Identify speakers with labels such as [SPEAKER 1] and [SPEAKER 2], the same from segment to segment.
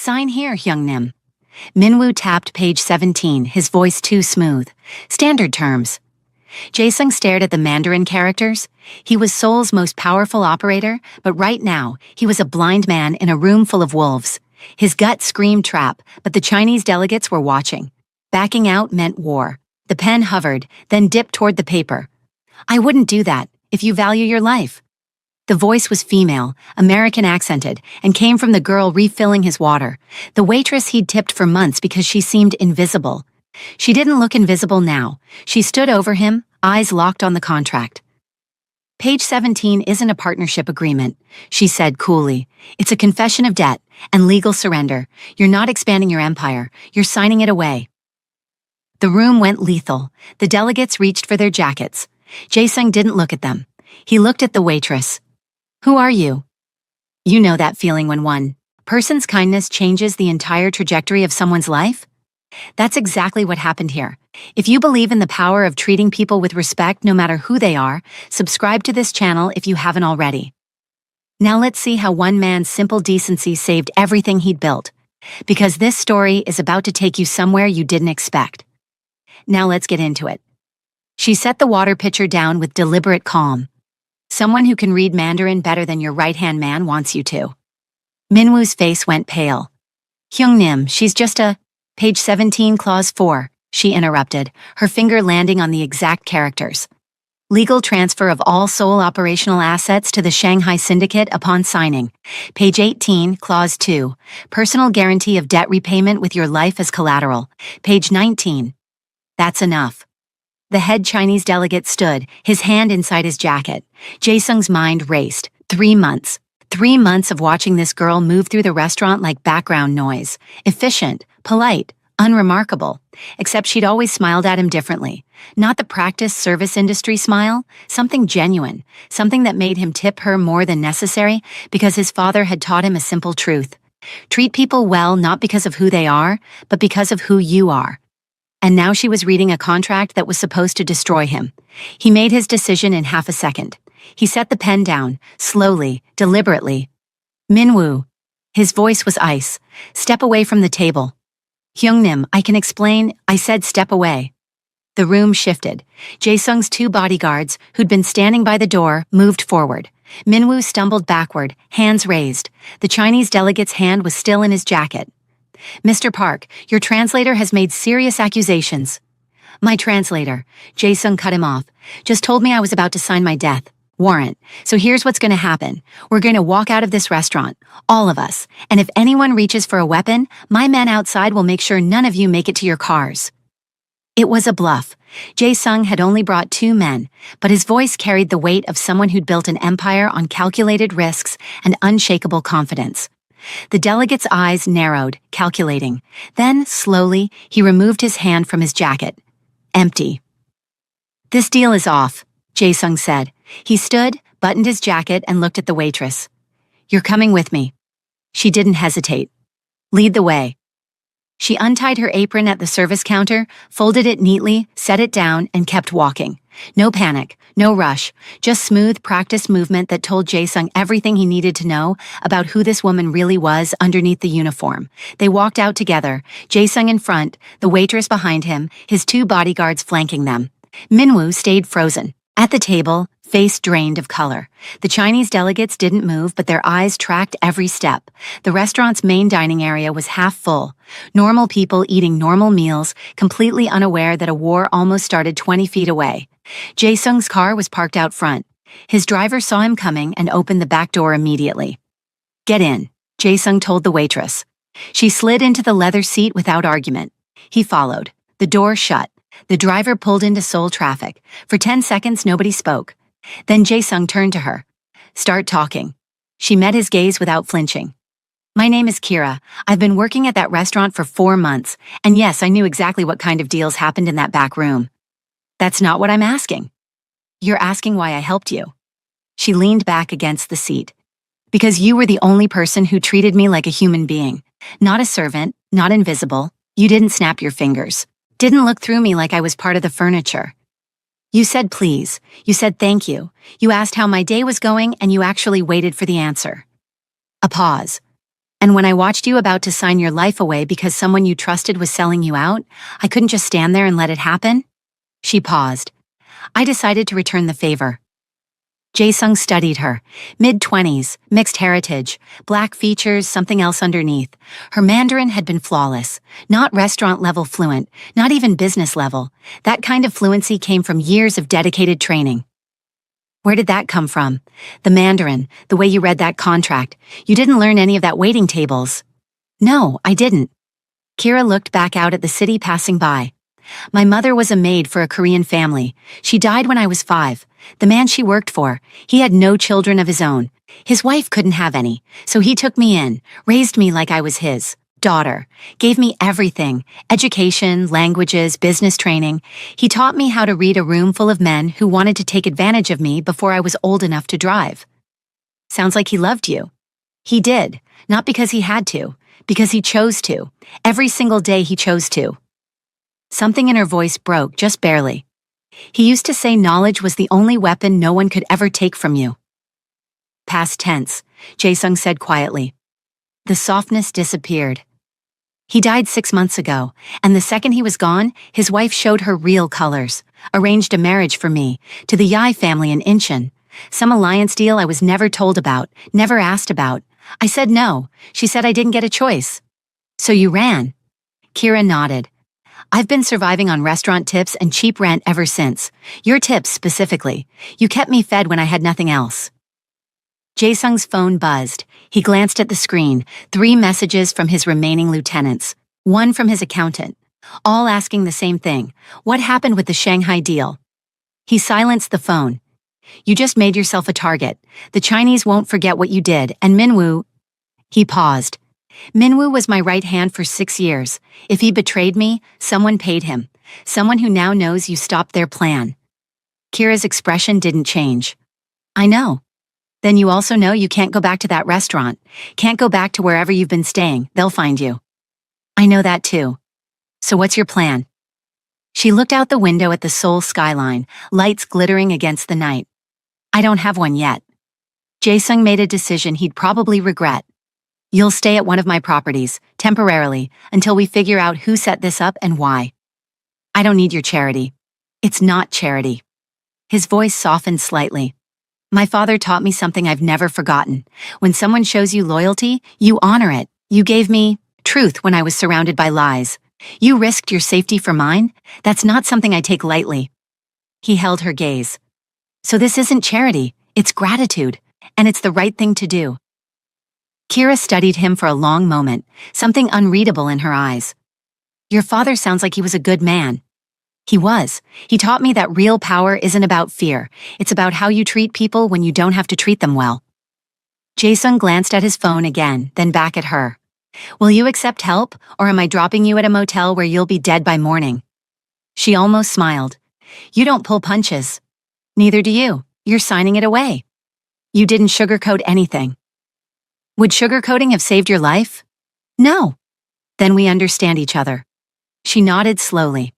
[SPEAKER 1] Sign here, Hyungnim. Minwoo tapped page 17, his voice too smooth. Standard terms. Jae-sung stared at the Mandarin characters. He was Seoul's most powerful operator, but right now, he was a blind man in a room full of wolves. His gut screamed trap, but the Chinese delegates were watching. Backing out meant war. The pen hovered, then dipped toward the paper. I wouldn't do that, if you value your life. The voice was female, American accented, and came from the girl refilling his water, the waitress he'd tipped for months because she seemed invisible. She didn't look invisible now. She stood over him, eyes locked on the contract. Page 17 isn't a partnership agreement, she said coolly. It's a confession of debt and legal surrender. You're not expanding your empire, you're signing it away. The room went lethal. The delegates reached for their jackets. Jae-sung didn't look at them. He looked at the waitress. Who are you? You know that feeling when one person's kindness changes the entire trajectory of someone's life? That's exactly what happened here. If you believe in the power of treating people with respect no matter who they are, subscribe to this channel if you haven't already. Now let's see how one man's simple decency saved everything he'd built. Because this story is about to take you somewhere you didn't expect. Now let's get into it. She set the water pitcher down with deliberate calm. Someone who can read Mandarin better than your right-hand man wants you to. Minwoo's face went pale. Hyungnim, she's just a... Page 17, clause 4, she interrupted, her finger landing on the exact characters. Legal transfer of all Seoul operational assets to the Shanghai Syndicate upon signing. Page 18, clause 2, personal guarantee of debt repayment with your life as collateral. Page 19. That's enough. The head Chinese delegate stood, his hand inside his jacket. Jae-sung's mind raced. 3 months. 3 months of watching this girl move through the restaurant like background noise. Efficient, polite, unremarkable. Except she'd always smiled at him differently. Not the practiced service industry smile, something genuine, something that made him tip her more than necessary because his father had taught him a simple truth. Treat people well not because of who they are, but because of who you are. And now she was reading a contract that was supposed to destroy him. He made his decision in half a second. He set the pen down, slowly, deliberately. Minwoo. His voice was ice. Step away from the table. Hyungnim, I can explain. I said step away. The room shifted. Jae-sung's 2 bodyguards, who'd been standing by the door, moved forward. Minwoo stumbled backward, hands raised. The Chinese delegate's hand was still in his jacket. Mr. Park, your translator has made serious accusations. My translator, Jae-sung cut him off, just told me I was about to sign my death warrant. So here's what's going to happen. We're going to walk out of this restaurant, all of us, and if anyone reaches for a weapon, my men outside will make sure none of you make it to your cars. It was a bluff. Jae-sung had only brought 2 men, but his voice carried the weight of someone who'd built an empire on calculated risks and unshakable confidence. The delegate's eyes narrowed, calculating. Then, slowly, he removed his hand from his jacket. Empty. This deal is off, Jae-sung said. He stood, buttoned his jacket, and looked at the waitress. You're coming with me. She didn't hesitate. Lead the way. She untied her apron at the service counter, folded it neatly, set it down, and kept walking. No panic, no rush, just smooth, practiced movement that told Jae-sung everything he needed to know about who this woman really was underneath the uniform. They walked out together, Jae-sung in front, the waitress behind him, his 2 bodyguards flanking them. Minwoo stayed frozen. At the table, face drained of color. The Chinese delegates didn't move, but their eyes tracked every step. The restaurant's main dining area was half full. Normal people eating normal meals, completely unaware that a war almost started 20 feet away. Jae-sung's car was parked out front. His driver saw him coming and opened the back door immediately. Get in, Jae-sung told the waitress. She slid into the leather seat without argument. He followed. The door shut. The driver pulled into Seoul traffic. For 10 seconds, nobody spoke. Then Jae-sung turned to her. Start talking. She met his gaze without flinching. My name is Kira. I've been working at that restaurant for 4 months, and yes, I knew exactly what kind of deals happened in that back room. That's not what I'm asking. You're asking why I helped you. She leaned back against the seat. Because you were the only person who treated me like a human being. Not a servant, not invisible. You didn't snap your fingers. Didn't look through me like I was part of the furniture. You said please. You said thank you. You asked how my day was going, and you actually waited for the answer. A pause. And when I watched you about to sign your life away because someone you trusted was selling you out, I couldn't just stand there and let it happen? She paused. I decided to return the favor. Jae-sung studied her. Mid-20s, mixed heritage, black features, something else underneath. Her Mandarin had been flawless. Not restaurant-level fluent, not even business-level. That kind of fluency came from years of dedicated training. Where did that come from? The Mandarin, the way you read that contract. You didn't learn any of that waiting tables. No, I didn't. Kira looked back out at the city passing by. My mother was a maid for a Korean family. She died when I was 5. The man she worked for, he had no children of his own. His wife couldn't have any, so he took me in, raised me like I was his daughter, gave me everything, education, languages, business training. He taught me how to read a room full of men who wanted to take advantage of me before I was old enough to drive. Sounds like he loved you. He did, not because he had to, because he chose to. Every single day he chose to. Something in her voice broke, just barely. He used to say knowledge was the only weapon no one could ever take from you. Past tense, Jae-sung said quietly. The softness disappeared. He died 6 months ago, and the second he was gone, his wife showed her real colors, arranged a marriage for me, to the Yai family in Incheon. Some alliance deal I was never told about, never asked about. I said no. She said I didn't get a choice. So you ran? Kira nodded. I've been surviving on restaurant tips and cheap rent ever since. Your tips specifically. You kept me fed when I had nothing else. Jae-sung's phone buzzed. He glanced at the screen. 3 messages from his remaining lieutenants. 1 from his accountant. All asking the same thing. What happened with the Shanghai deal? He silenced the phone. You just made yourself a target. The Chinese won't forget what you did, and Minwoo... He paused. Minwoo was my right hand for 6 years. If he betrayed me, someone paid him. Someone who now knows you stopped their plan. Kira's expression didn't change. I know. Then you also know you can't go back to that restaurant. Can't go back to wherever you've been staying. They'll find you. I know that too. So what's your plan? She looked out the window at the Seoul skyline, lights glittering against the night. I don't have one yet. Jae-sung made a decision he'd probably regret. You'll stay at one of my properties, temporarily, until we figure out who set this up and why. I don't need your charity. It's not charity. His voice softened slightly. My father taught me something I've never forgotten. When someone shows you loyalty, you honor it. You gave me truth when I was surrounded by lies. You risked your safety for mine? That's not something I take lightly. He held her gaze. So this isn't charity, it's gratitude, and it's the right thing to do. Kira studied him for a long moment, something unreadable in her eyes. Your father sounds like he was a good man. He was. He taught me that real power isn't about fear. It's about how you treat people when you don't have to treat them well. Jae-sung glanced at his phone again, then back at her. Will you accept help, or am I dropping you at a motel where you'll be dead by morning? She almost smiled. You don't pull punches. Neither do you. You're signing it away. You didn't sugarcoat anything. Would sugarcoating have saved your life? No. Then we understand each other. She nodded slowly.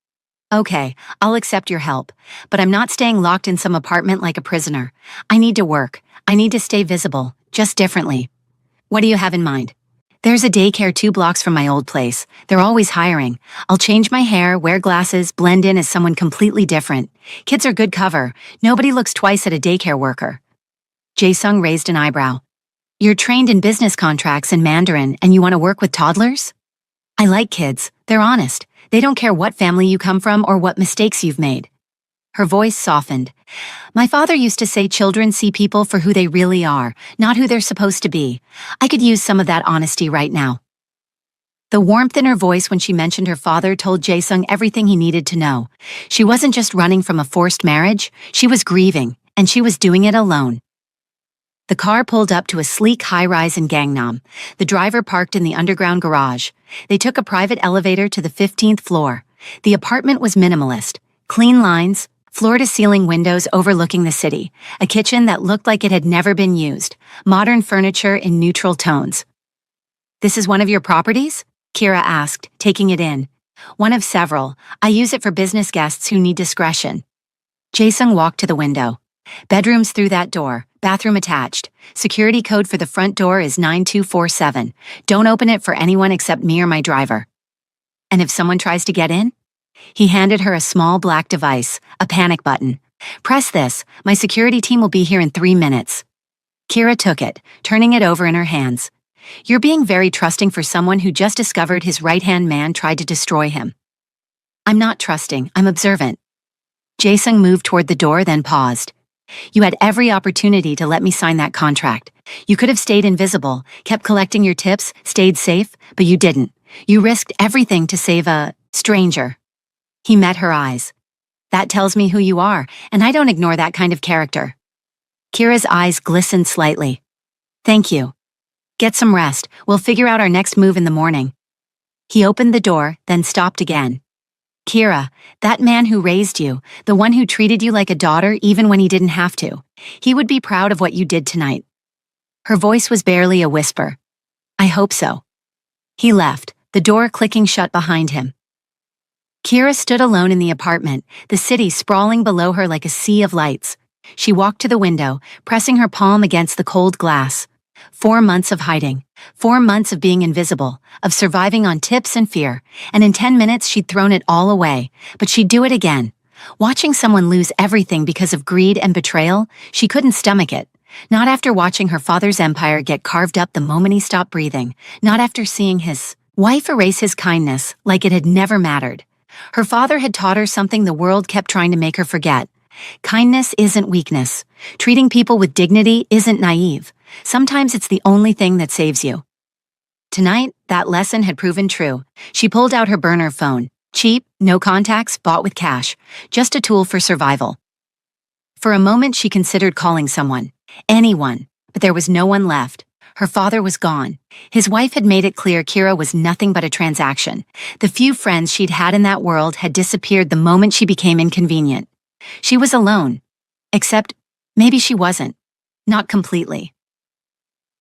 [SPEAKER 1] Okay, I'll accept your help, but I'm not staying locked in some apartment like a prisoner. I need to work. I need to stay visible, just differently. What do you have in mind? There's a daycare 2 blocks from my old place. They're always hiring. I'll change my hair, wear glasses, blend in as someone completely different. Kids are good cover. Nobody looks twice at a daycare worker. Jae-sung raised an eyebrow. You're trained in business contracts in Mandarin and you want to work with toddlers? I like kids. They're honest. They don't care what family you come from or what mistakes you've made. Her voice softened. My father used to say children see people for who they really are, not who they're supposed to be. I could use some of that honesty right now. The warmth in her voice when she mentioned her father told Jae-sung everything he needed to know. She wasn't just running from a forced marriage, she was grieving, and she was doing it alone. The car pulled up to a sleek high-rise in Gangnam. The driver parked in the underground garage. They took a private elevator to the 15th floor. The apartment was minimalist. Clean lines, floor-to-ceiling windows overlooking the city, a kitchen that looked like it had never been used, modern furniture in neutral tones. This is one of your properties? Kira asked, taking it in. One of several. I use it for business guests who need discretion. Jae-sung walked to the window. Bedrooms through that door, bathroom attached. Security code for the front door is 9247. Don't open it for anyone except me or my driver. And if someone tries to get in? He handed her a small black device, a panic button. Press this, my security team will be here in 3 minutes. Kira took it, turning it over in her hands. You're being very trusting for someone who just discovered his right-hand man tried to destroy him. I'm not trusting, I'm observant. Jae-sung moved toward the door, then paused. You had every opportunity to let me sign that contract. You could have stayed invisible, kept collecting your tips, stayed safe, but you didn't. You risked everything to save a stranger. He met her eyes. That tells me who you are, and I don't ignore that kind of character. Kira's eyes glistened slightly. Thank you. Get some rest. We'll figure out our next move in the morning. He opened the door, then stopped again. Kira, that man who raised you, the one who treated you like a daughter even when he didn't have to, he would be proud of what you did tonight. Her voice was barely a whisper. I hope so. He left, the door clicking shut behind him. Kira stood alone in the apartment, the city sprawling below her like a sea of lights. She walked to the window, pressing her palm against the cold glass. 4 months of hiding, 4 months of being invisible, of surviving on tips and fear, and in 10 minutes she'd thrown it all away, but she'd do it again. Watching someone lose everything because of greed and betrayal, she couldn't stomach it. Not after watching her father's empire get carved up the moment he stopped breathing, not after seeing his wife erase his kindness like it had never mattered. Her father had taught her something the world kept trying to make her forget. Kindness isn't weakness. Treating people with dignity isn't naive. Sometimes it's the only thing that saves you. Tonight, that lesson had proven true. She pulled out her burner phone. Cheap, no contacts, bought with cash. Just a tool for survival. For a moment, she considered calling someone. Anyone. But there was no one left. Her father was gone. His wife had made it clear Kira was nothing but a transaction. The few friends she'd had in that world had disappeared the moment she became inconvenient. She was alone. Except, maybe she wasn't. Not completely.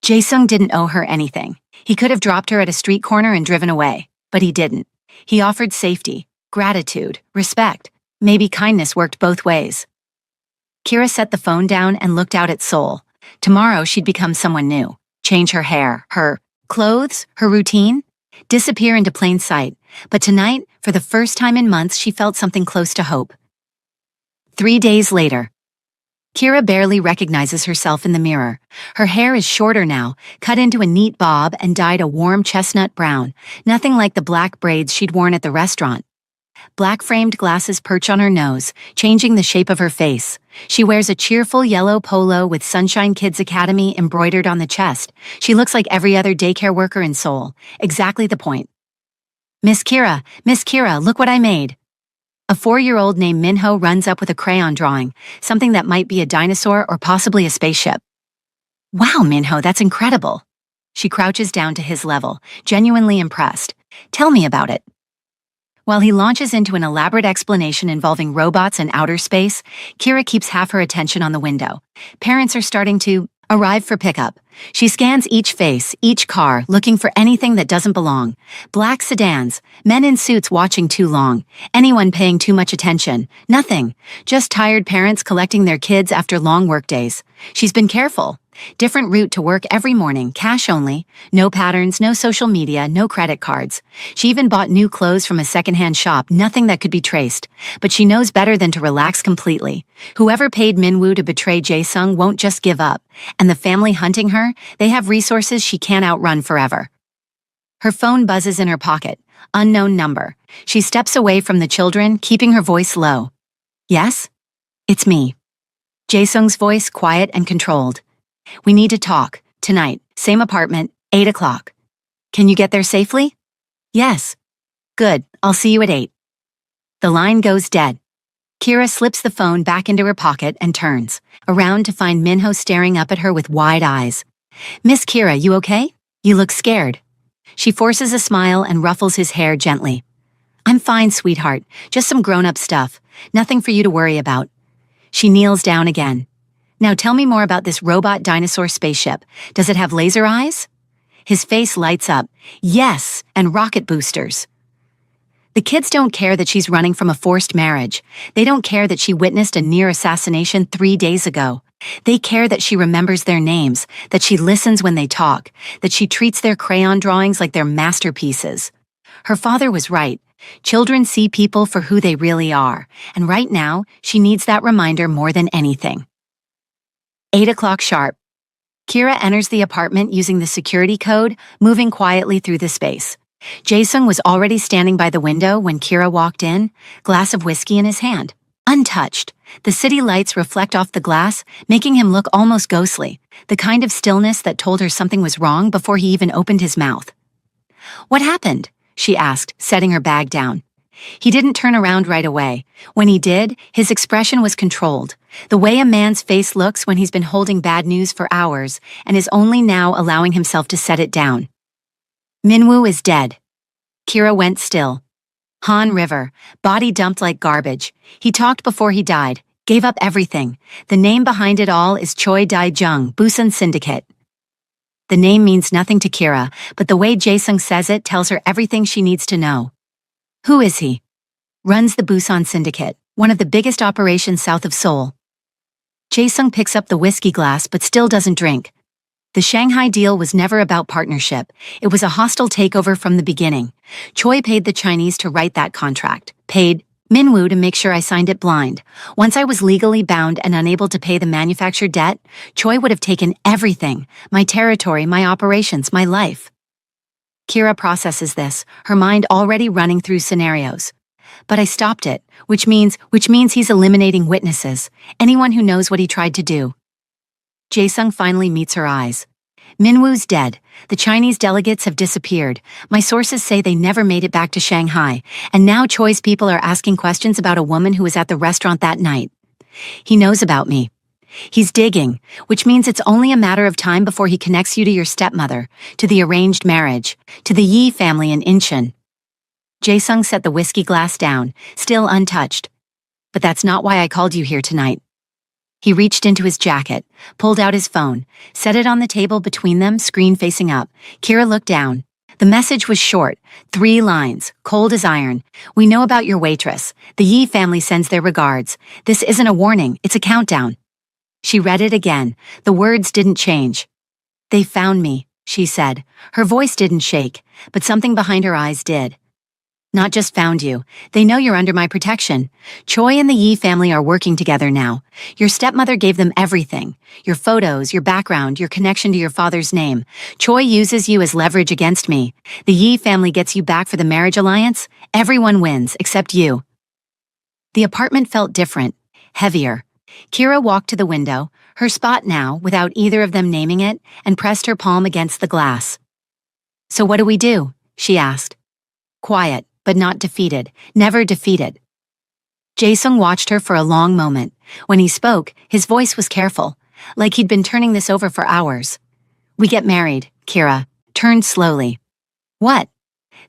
[SPEAKER 1] Jae-sung didn't owe her anything. He could have dropped her at a street corner and driven away, but he didn't. He offered safety, gratitude, respect. Maybe kindness worked both ways. Kira set the phone down and looked out at Seoul. Tomorrow she'd become someone new. Change her hair, her clothes, her routine, disappear into plain sight. But tonight, for the first time in months, she felt something close to hope. 3 days later. Kira barely recognizes herself in the mirror. Her hair is shorter now, cut into a neat bob and dyed a warm chestnut brown, nothing like the black braids she'd worn at the restaurant. Black-framed glasses perch on her nose, changing the shape of her face. She wears a cheerful yellow polo with Sunshine Kids Academy embroidered on the chest. She looks like every other daycare worker in Seoul. Exactly the point. Miss Kira, look what I made. A 4-year-old named Minho runs up with a crayon drawing, something that might be a dinosaur or possibly a spaceship. Wow, Minho, that's incredible. She crouches down to his level, genuinely impressed. Tell me about it. While he launches into an elaborate explanation involving robots and outer space, Kira keeps half her attention on the window. Parents are starting to arrive for pickup. She scans each face, each car, looking for anything that doesn't belong. Black sedans, men in suits watching too long, anyone paying too much attention, nothing. Just tired parents collecting their kids after long workdays. She's been careful. Different route to work every morning, cash only. No patterns, no social media, no credit cards. She even bought new clothes from a secondhand shop, nothing that could be traced. But she knows better than to relax completely. Whoever paid Minwoo to betray Jae-sung won't just give up. And the family hunting her, they have resources she can't outrun forever. Her phone buzzes in her pocket. Unknown number. She steps away from the children, keeping her voice low. Yes? It's me. Jae-sung's voice quiet and controlled. We need to talk. Tonight. Same apartment, 8 o'clock. Can you get there safely? Yes. Good. I'll see you at 8. The line goes dead. Kira slips the phone back into her pocket and turns around to find Minho staring up at her with wide eyes. Miss Kira, you okay? You look scared. She forces a smile and ruffles his hair gently. I'm fine, sweetheart. Just some grown-up stuff. Nothing for you to worry about. She kneels down again. Now tell me more about this robot dinosaur spaceship. Does it have laser eyes? His face lights up. Yes, and rocket boosters. The kids don't care that she's running from a forced marriage. They don't care that she witnessed a near assassination 3 days ago. They care that she remembers their names, that she listens when they talk, that she treats their crayon drawings like they're masterpieces. Her father was right. Children see people for who they really are, and right now, she needs that reminder more than anything. 8 o'clock sharp. Kira enters the apartment using the security code, moving quietly through the space. Jae-sung was already standing by the window when Kira walked in, glass of whiskey in his hand. Untouched, the city lights reflect off the glass, making him look almost ghostly, the kind of stillness that told her something was wrong before he even opened his mouth. "What happened?" she asked, setting her bag down. He didn't turn around right away. When he did, his expression was controlled, the way a man's face looks when he's been holding bad news for hours and is only now allowing himself to set it down. "Minwoo is dead." Kira went still. Han River, body dumped like garbage. He talked before he died, gave up everything. The name behind it all is Choi Dae-jung, Busan Syndicate. The name means nothing to Kira, but the way Jae-sung says it tells her everything she needs to know. Who is he? Runs the Busan Syndicate, one of the biggest operations south of Seoul. Jae-sung picks up the whiskey glass but still doesn't drink. The Shanghai deal was never about partnership. It was a hostile takeover from the beginning. Choi paid the Chinese to write that contract, paid Minwoo to make sure I signed it blind. Once I was legally bound and unable to pay the manufactured debt, Choi would have taken everything, my territory, my operations, my life. Kira processes this, her mind already running through scenarios. But I stopped it, which means he's eliminating witnesses, anyone who knows what he tried to do. Jae-sung finally meets her eyes. Minwoo's dead. The Chinese delegates have disappeared. My sources say they never made it back to Shanghai, and now Choi's people are asking questions about a woman who was at the restaurant that night. He knows about me. He's digging, which means it's only a matter of time before he connects you to your stepmother, to the arranged marriage, to the Yi family in Incheon. Jae-sung set the whiskey glass down, still untouched. But that's not why I called you here tonight. He reached into his jacket, pulled out his phone, set it on the table between them, screen facing up. Kira looked down. The message was short, 3 lines, cold as iron. "We know about your waitress. The Yi family sends their regards. This isn't a warning, it's a countdown." She read it again. The words didn't change. "They found me," she said. Her voice didn't shake, but something behind her eyes did. "Not just found you. They know you're under my protection. Choi and the Yi family are working together now. Your stepmother gave them everything. Your photos, your background, your connection to your father's name. Choi uses you as leverage against me. The Yi family gets you back for the marriage alliance. Everyone wins, except you." The apartment felt different, heavier. Kira walked to the window, her spot now, without either of them naming it, and pressed her palm against the glass. "So what do we do?" she asked. Quiet, but not defeated, never defeated. Jae-sung watched her for a long moment. When he spoke, his voice was careful, like he'd been turning this over for hours. "We get married," Kira turned slowly. "What?"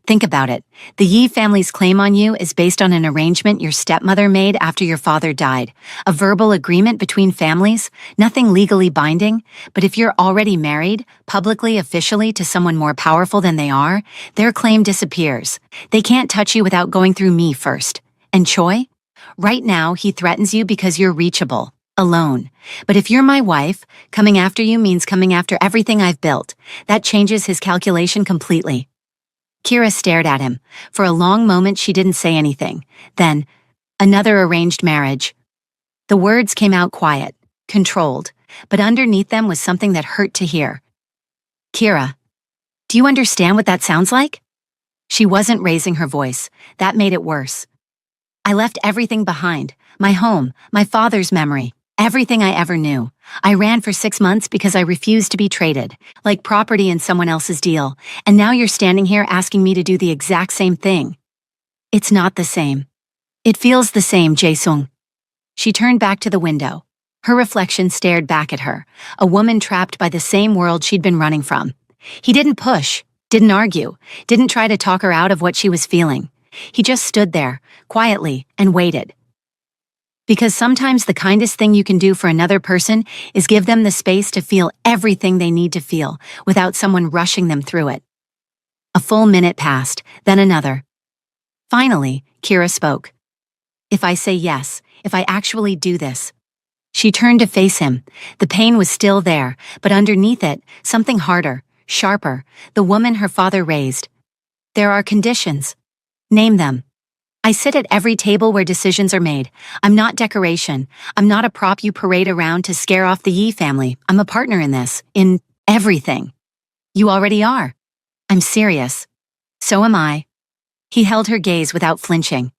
[SPEAKER 1] "Think about it. The Yi family's claim on you is based on an arrangement your stepmother made after your father died. A verbal agreement between families, nothing legally binding. But if you're already married, publicly, officially, to someone more powerful than they are, their claim disappears. They can't touch you without going through me first. And Choi? Right now, he threatens you because you're reachable, alone. But if you're my wife, coming after you means coming after everything I've built. That changes his calculation completely." Kira stared at him. For a long moment she didn't say anything. Then, "Another arranged marriage." The words came out quiet, controlled, but underneath them was something that hurt to hear. "Kira, do you understand what that sounds like?" She wasn't raising her voice. That made it worse. "I left everything behind. My home, my father's memory, everything I ever knew. I ran for 6 months because I refused to be traded, like property in someone else's deal, and now you're standing here asking me to do the exact same thing. It's not the same." "It feels the same, Jae-sung." She turned back to the window. Her reflection stared back at her, a woman trapped by the same world she'd been running from. He didn't push, didn't argue, didn't try to talk her out of what she was feeling. He just stood there, quietly, and waited. Because sometimes the kindest thing you can do for another person is give them the space to feel everything they need to feel without someone rushing them through it. A full minute passed, then another. Finally, Kira spoke. If I say yes, if I actually do this. She turned to face him. The pain was still there, but underneath it, something harder, sharper, the woman her father raised. There are conditions. Name them. I sit at every table where decisions are made. I'm not decoration. I'm not a prop you parade around to scare off the Yi family. I'm a partner in this, in everything. You already are. I'm serious. So am I. He held her gaze without flinching.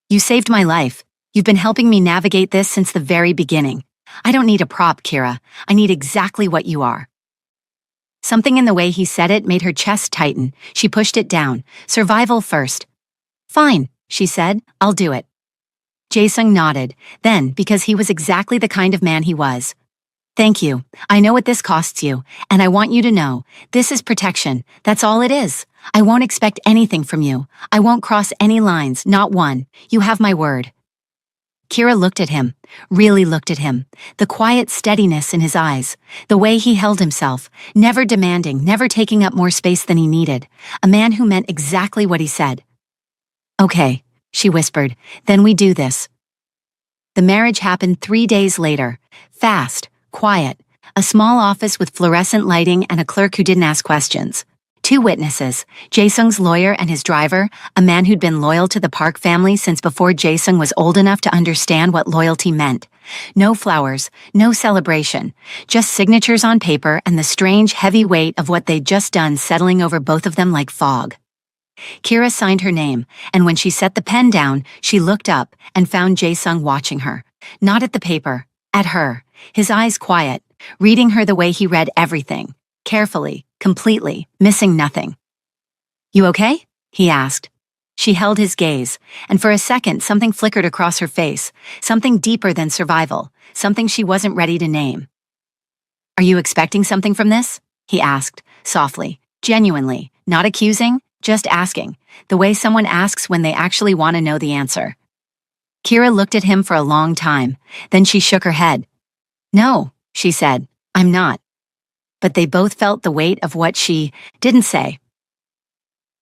[SPEAKER 1] You saved my life. You've been helping me navigate this since the very beginning. I don't need a prop, Kira. I need exactly what you are. Something in the way he said it made her chest tighten. She pushed it down. Survival first. Fine, she said. I'll do it. Jae-sung nodded. Then, because he was exactly the kind of man he was. Thank you. I know what this costs you, and I want you to know, this is protection. That's all it is. I won't expect anything from you. I won't cross any lines, not one. You have my word. Kira looked at him, really looked at him, the quiet steadiness in his eyes, the way he held himself, never demanding, never taking up more space than he needed, a man who meant exactly what he said. Okay, she whispered, then we do this. The marriage happened 3 days later, fast, quiet, a small office with fluorescent lighting and a clerk who didn't ask questions. 2 witnesses, Jae-sung's lawyer and his driver, a man who'd been loyal to the Park family since before Jae-sung was old enough to understand what loyalty meant. No flowers, no celebration, just signatures on paper and the strange heavy weight of what they'd just done settling over both of them like fog. Kira signed her name, and when she set the pen down, she looked up and found Jae-sung watching her. Not at the paper, at her, his eyes quiet, reading her the way he read everything. Carefully, completely, missing nothing. You okay? He asked. She held his gaze, and for a second something flickered across her face, something deeper than survival, something she wasn't ready to name. Are you expecting something from this? He asked, softly, genuinely, not accusing, just asking, the way someone asks when they actually want to know the answer. Kira looked at him for a long time, then she shook her head. No, she said, I'm not. But they both felt the weight of what she didn't say.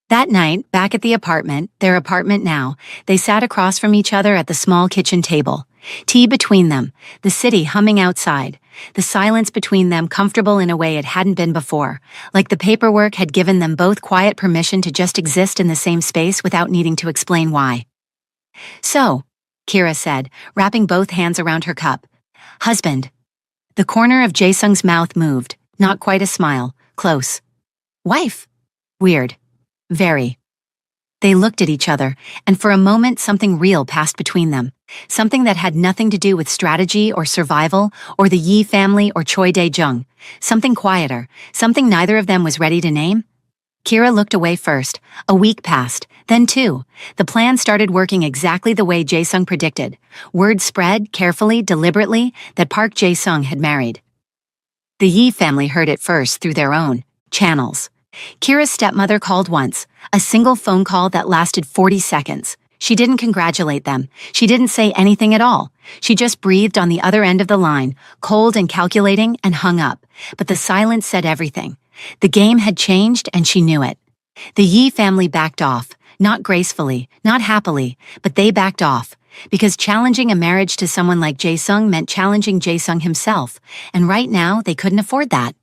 [SPEAKER 1] That night, back at the apartment, their apartment now, they sat across from each other at the small kitchen table. Tea between them, the city humming outside, the silence between them comfortable in a way it hadn't been before, like the paperwork had given them both quiet permission to just exist in the same space without needing to explain why. So, Kira said, wrapping both hands around her cup. Husband. The corner of Jae-sung's mouth moved. Not quite a smile, close. Wife. Weird. Very. They looked at each other, and for a moment something real passed between them. Something that had nothing to do with strategy or survival, or the Yi family or Choi Dae-jung. Something quieter, something neither of them was ready to name. Kira looked away first. A week passed, then 2. The plan started working exactly the way Jae-sung predicted. Word spread, carefully, deliberately, that Park Jae-sung had married. The Yi family heard it first through their own channels. Kira's stepmother called once, a single phone call that lasted 40 seconds. She didn't congratulate them. She didn't say anything at all. She just breathed on the other end of the line, cold and calculating, and hung up. But the silence said everything. The game had changed, and she knew it. The Yi family backed off, not gracefully, not happily, but they backed off. Because challenging a marriage to someone like Jae-sung meant challenging Jae-sung himself, and right now they couldn't afford that.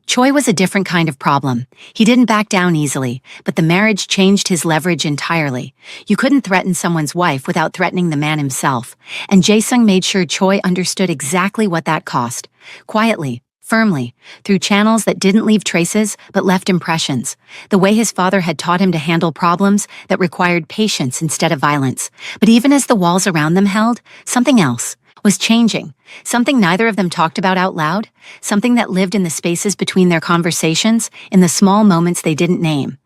[SPEAKER 1] Choi was a different kind of problem. He didn't back down easily, but the marriage changed his leverage entirely. You couldn't threaten someone's wife without threatening the man himself, and Jae-sung made sure Choi understood exactly what that cost. Quietly, firmly, through channels that didn't leave traces but left impressions, the way his father had taught him to handle problems that required patience instead of violence. But even as the walls around them held, something else was changing, something neither of them talked about out loud, something that lived in the spaces between their conversations, in the small moments they didn't name.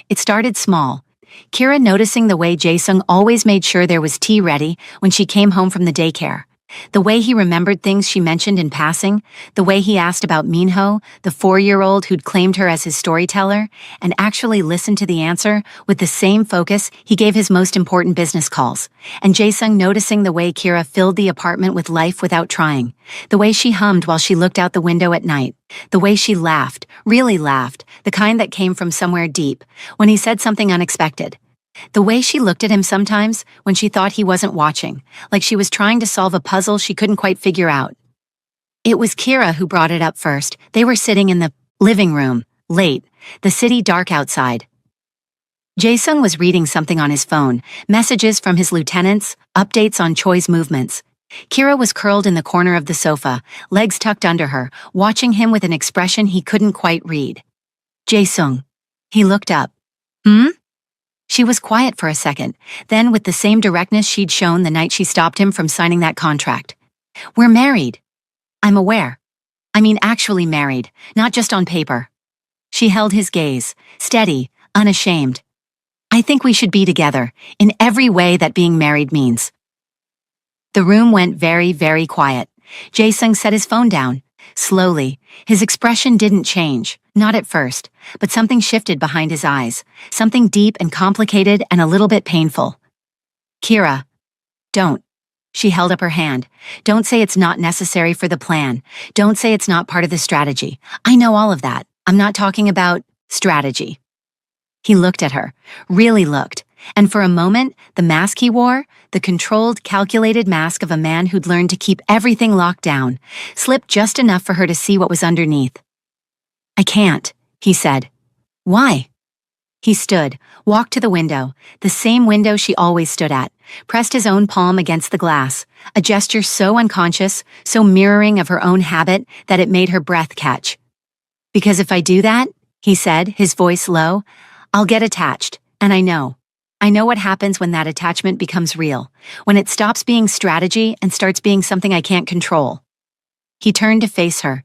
[SPEAKER 1] It started small. Kira noticing the way Jae-sung always made sure there was tea ready when she came home from the daycare. The way he remembered things she mentioned in passing, the way he asked about Minho, the 4-year-old who'd claimed her as his storyteller, and actually listened to the answer with the same focus he gave his most important business calls. And Jae-sung noticing the way Kira filled the apartment with life without trying, the way she hummed while she looked out the window at night, the way she laughed, really laughed, the kind that came from somewhere deep, when he said something unexpected. The way she looked at him sometimes when she thought he wasn't watching, like she was trying to solve a puzzle she couldn't quite figure out. It was Kira who brought it up first. They were sitting in the living room, late, the city dark outside. Jae-sung was reading something on his phone, messages from his lieutenants, updates on Choi's movements. Kira was curled in the corner of the sofa, legs tucked under her, watching him with an expression he couldn't quite read. Jae-sung. He looked up. Hmm? She was quiet for a second, then with the same directness she'd shown the night she stopped him from signing that contract. We're married. I'm aware. I mean actually married, not just on paper. She held his gaze, steady, unashamed. I think we should be together, in every way that being married means. The room went very, very quiet. Jae-sung set his phone down. Slowly, his expression didn't change, not at first, but something shifted behind his eyes, something deep and complicated and a little bit painful. Kira. Don't. She held up her hand. Don't say it's not necessary for the plan. Don't say it's not part of the strategy. I know all of that. I'm not talking about strategy. He looked at her, really looked, and for a moment, the mask he wore, the controlled, calculated mask of a man who'd learned to keep everything locked down, slipped just enough for her to see what was underneath. I can't, he said. Why? He stood, walked to the window, the same window she always stood at, pressed his own palm against the glass, a gesture so unconscious, so mirroring of her own habit that it made her breath catch. Because if I do that, he said, his voice low, I'll get attached, and I know. I know what happens when that attachment becomes real, when it stops being strategy and starts being something I can't control. He turned to face her.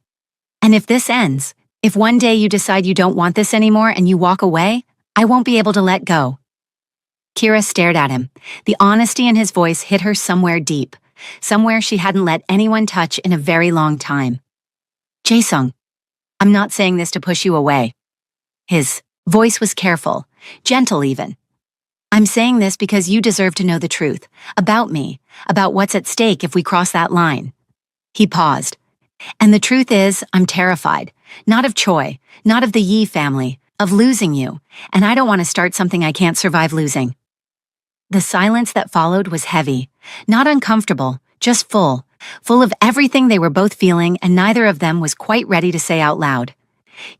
[SPEAKER 1] And if this ends, if one day you decide you don't want this anymore and you walk away, I won't be able to let go. Kira stared at him. The honesty in his voice hit her somewhere deep, somewhere she hadn't let anyone touch in a very long time. Jae-sung, I'm not saying this to push you away. His voice was careful, gentle even. I'm saying this because you deserve to know the truth, about me, about what's at stake if we cross that line. He paused. And the truth is, I'm terrified, not of Choi, not of the Yi family, of losing you, and I don't want to start something I can't survive losing. The silence that followed was heavy, not uncomfortable, just full of everything they were both feeling and neither of them was quite ready to say out loud.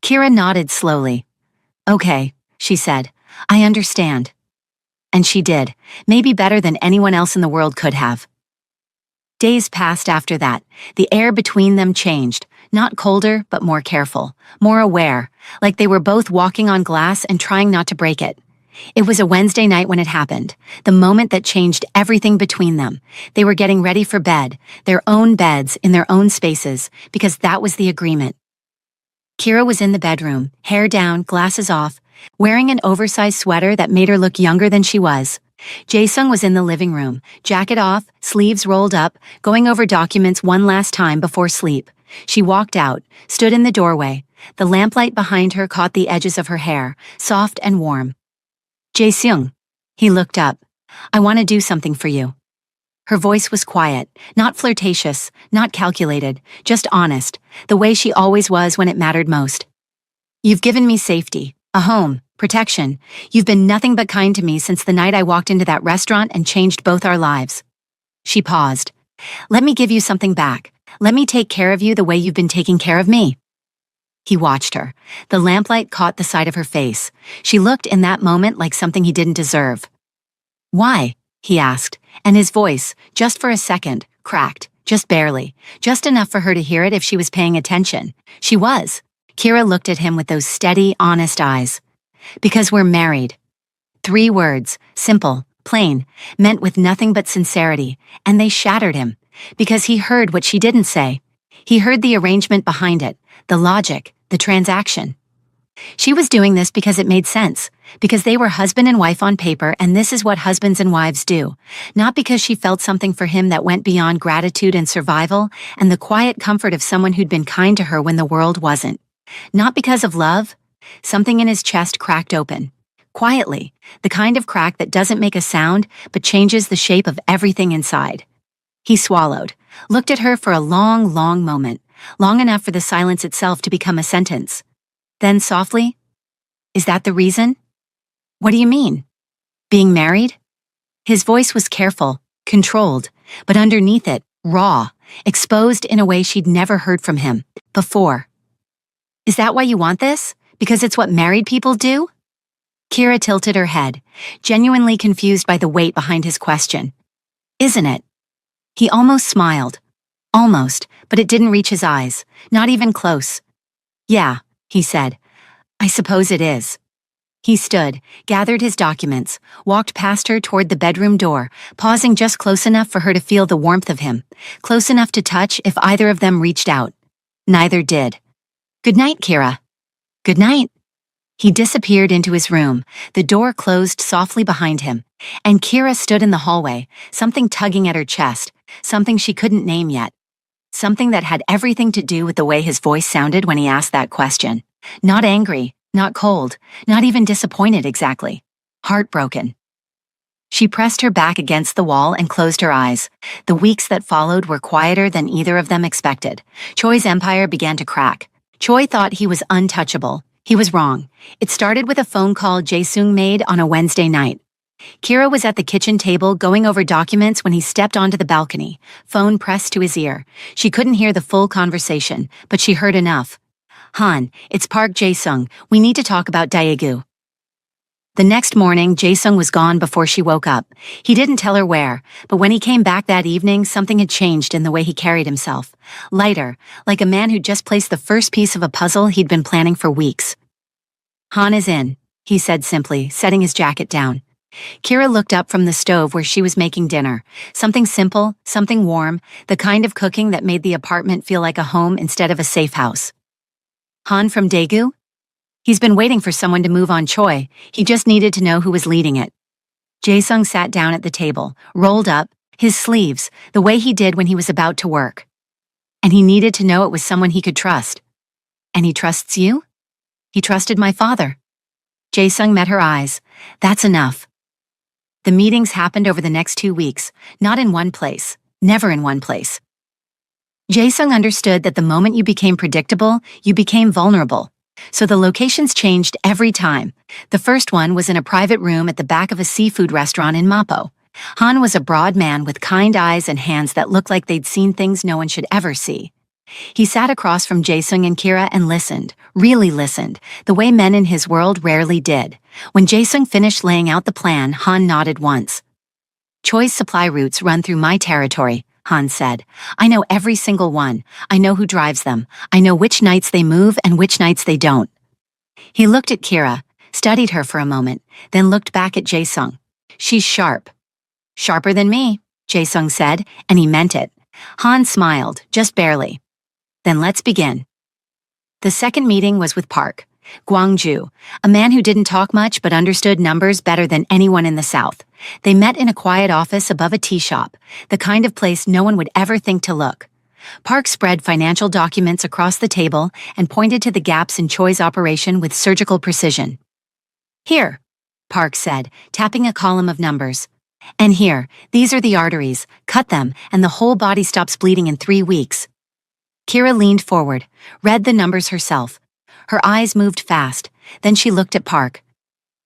[SPEAKER 1] Kira nodded slowly. Okay, she said, I understand. And she did, maybe better than anyone else in the world could have. Days passed after that. The air between them changed, not colder, but more careful, more aware, like they were both walking on glass and trying not to break it. It was a Wednesday night when it happened, the moment that changed everything between them. They were getting ready for bed, their own beds in their own spaces, because that was the agreement. Kira was in the bedroom, hair down, glasses off, wearing an oversized sweater that made her look younger than she was. Jae-sung was in the living room, jacket off, sleeves rolled up, going over documents one last time before sleep. She walked out, stood in the doorway. The lamplight behind her caught the edges of her hair, soft and warm. Jae-sung. He looked up. I want to do something for you. Her voice was quiet, not flirtatious, not calculated, just honest, the way she always was when it mattered most. You've given me safety, a home, protection. You've been nothing but kind to me since the night I walked into that restaurant and changed both our lives. She paused. Let me give you something back. Let me take care of you the way you've been taking care of me. He watched her. The lamplight caught the side of her face. She looked in that moment like something he didn't deserve. Why? He asked, and his voice, just for a second, cracked, just barely, just enough for her to hear it if she was paying attention. She was. Kira looked at him with those steady, honest eyes. Because we're married. 3 words, simple, plain, meant with nothing but sincerity, and they shattered him, because he heard what she didn't say. He heard the arrangement behind it, the logic, the transaction. She was doing this because it made sense, because they were husband and wife on paper and this is what husbands and wives do, not because she felt something for him that went beyond gratitude and survival and the quiet comfort of someone who'd been kind to her when the world wasn't. Not because of love. Something in his chest cracked open. Quietly, the kind of crack that doesn't make a sound but changes the shape of everything inside. He swallowed, looked at her for a long, long moment, long enough for the silence itself to become a sentence. Then softly, Is that the reason? What do you mean? Being married? His voice was careful, controlled, but underneath it, raw, exposed in a way she'd never heard from him before. Is that why you want this? Because it's what married people do? Kira tilted her head, genuinely confused by the weight behind his question. Isn't it? He almost smiled. Almost, but it didn't reach his eyes, not even close. Yeah, he said. I suppose it is. He stood, gathered his documents, walked past her toward the bedroom door, pausing just close enough for her to feel the warmth of him, close enough to touch if either of them reached out. Neither did. Good night, Kira. Good night. He disappeared into his room, the door closed softly behind him, and Kira stood in the hallway, something tugging at her chest, something she couldn't name yet. Something that had everything to do with the way his voice sounded when he asked that question. Not angry, not cold, not even disappointed exactly. Heartbroken. She pressed her back against the wall and closed her eyes. The weeks that followed were quieter than either of them expected. Choi's empire began to crack. Choi thought he was untouchable. He was wrong. It started with a phone call Jae-sung made on a Wednesday night. Kira was at the kitchen table going over documents when he stepped onto the balcony, phone pressed to his ear. She couldn't hear the full conversation, but she heard enough. Han, it's Park Jae-sung. We need to talk about Daegu. The next morning, Jae-sung was gone before she woke up. He didn't tell her where, but when he came back that evening, something had changed in the way he carried himself. Lighter, like a man who'd just placed the first piece of a puzzle he'd been planning for weeks. Han is in, he said simply, setting his jacket down. Kira looked up from the stove where she was making dinner. Something simple, something warm, the kind of cooking that made the apartment feel like a home instead of a safe house. Han from Daegu? He's been waiting for someone to move on Choi. He just needed to know who was leading it. Jae-sung sat down at the table, rolled up, his sleeves, the way he did when he was about to work. And he needed to know it was someone he could trust. And he trusts you? He trusted my father. Jae-sung met her eyes. That's enough. The meetings happened over the next 2 weeks, not in one place, never in one place. Jae-sung understood that the moment you became predictable, you became vulnerable. So the locations changed every time. The first one was in a private room at the back of a seafood restaurant in Mapo. Han was a broad man with kind eyes and hands that looked like they'd seen things no one should ever see. He sat across from Jae-sung and Kira and listened, really listened, the way men in his world rarely did. When Jae-sung finished laying out the plan, Han nodded once. Choi's supply routes run through my territory, Han said. I know every single one. I know who drives them. I know which nights they move and which nights they don't. He looked at Kira, studied her for a moment, then looked back at Jae-sung. She's sharp. Sharper than me, Jae-sung said, and he meant it. Han smiled, just barely. Then let's begin. The second meeting was with Park, Gwangju, a man who didn't talk much but understood numbers better than anyone in the South. They met in a quiet office above a tea shop, the kind of place no one would ever think to look. Park spread financial documents across the table and pointed to the gaps in Choi's operation with surgical precision. Here, Park said, tapping a column of numbers. And here, these are the arteries. Cut them, and the whole body stops bleeding in 3 weeks. Kira leaned forward, read the numbers herself. Her eyes moved fast, then she looked at Park.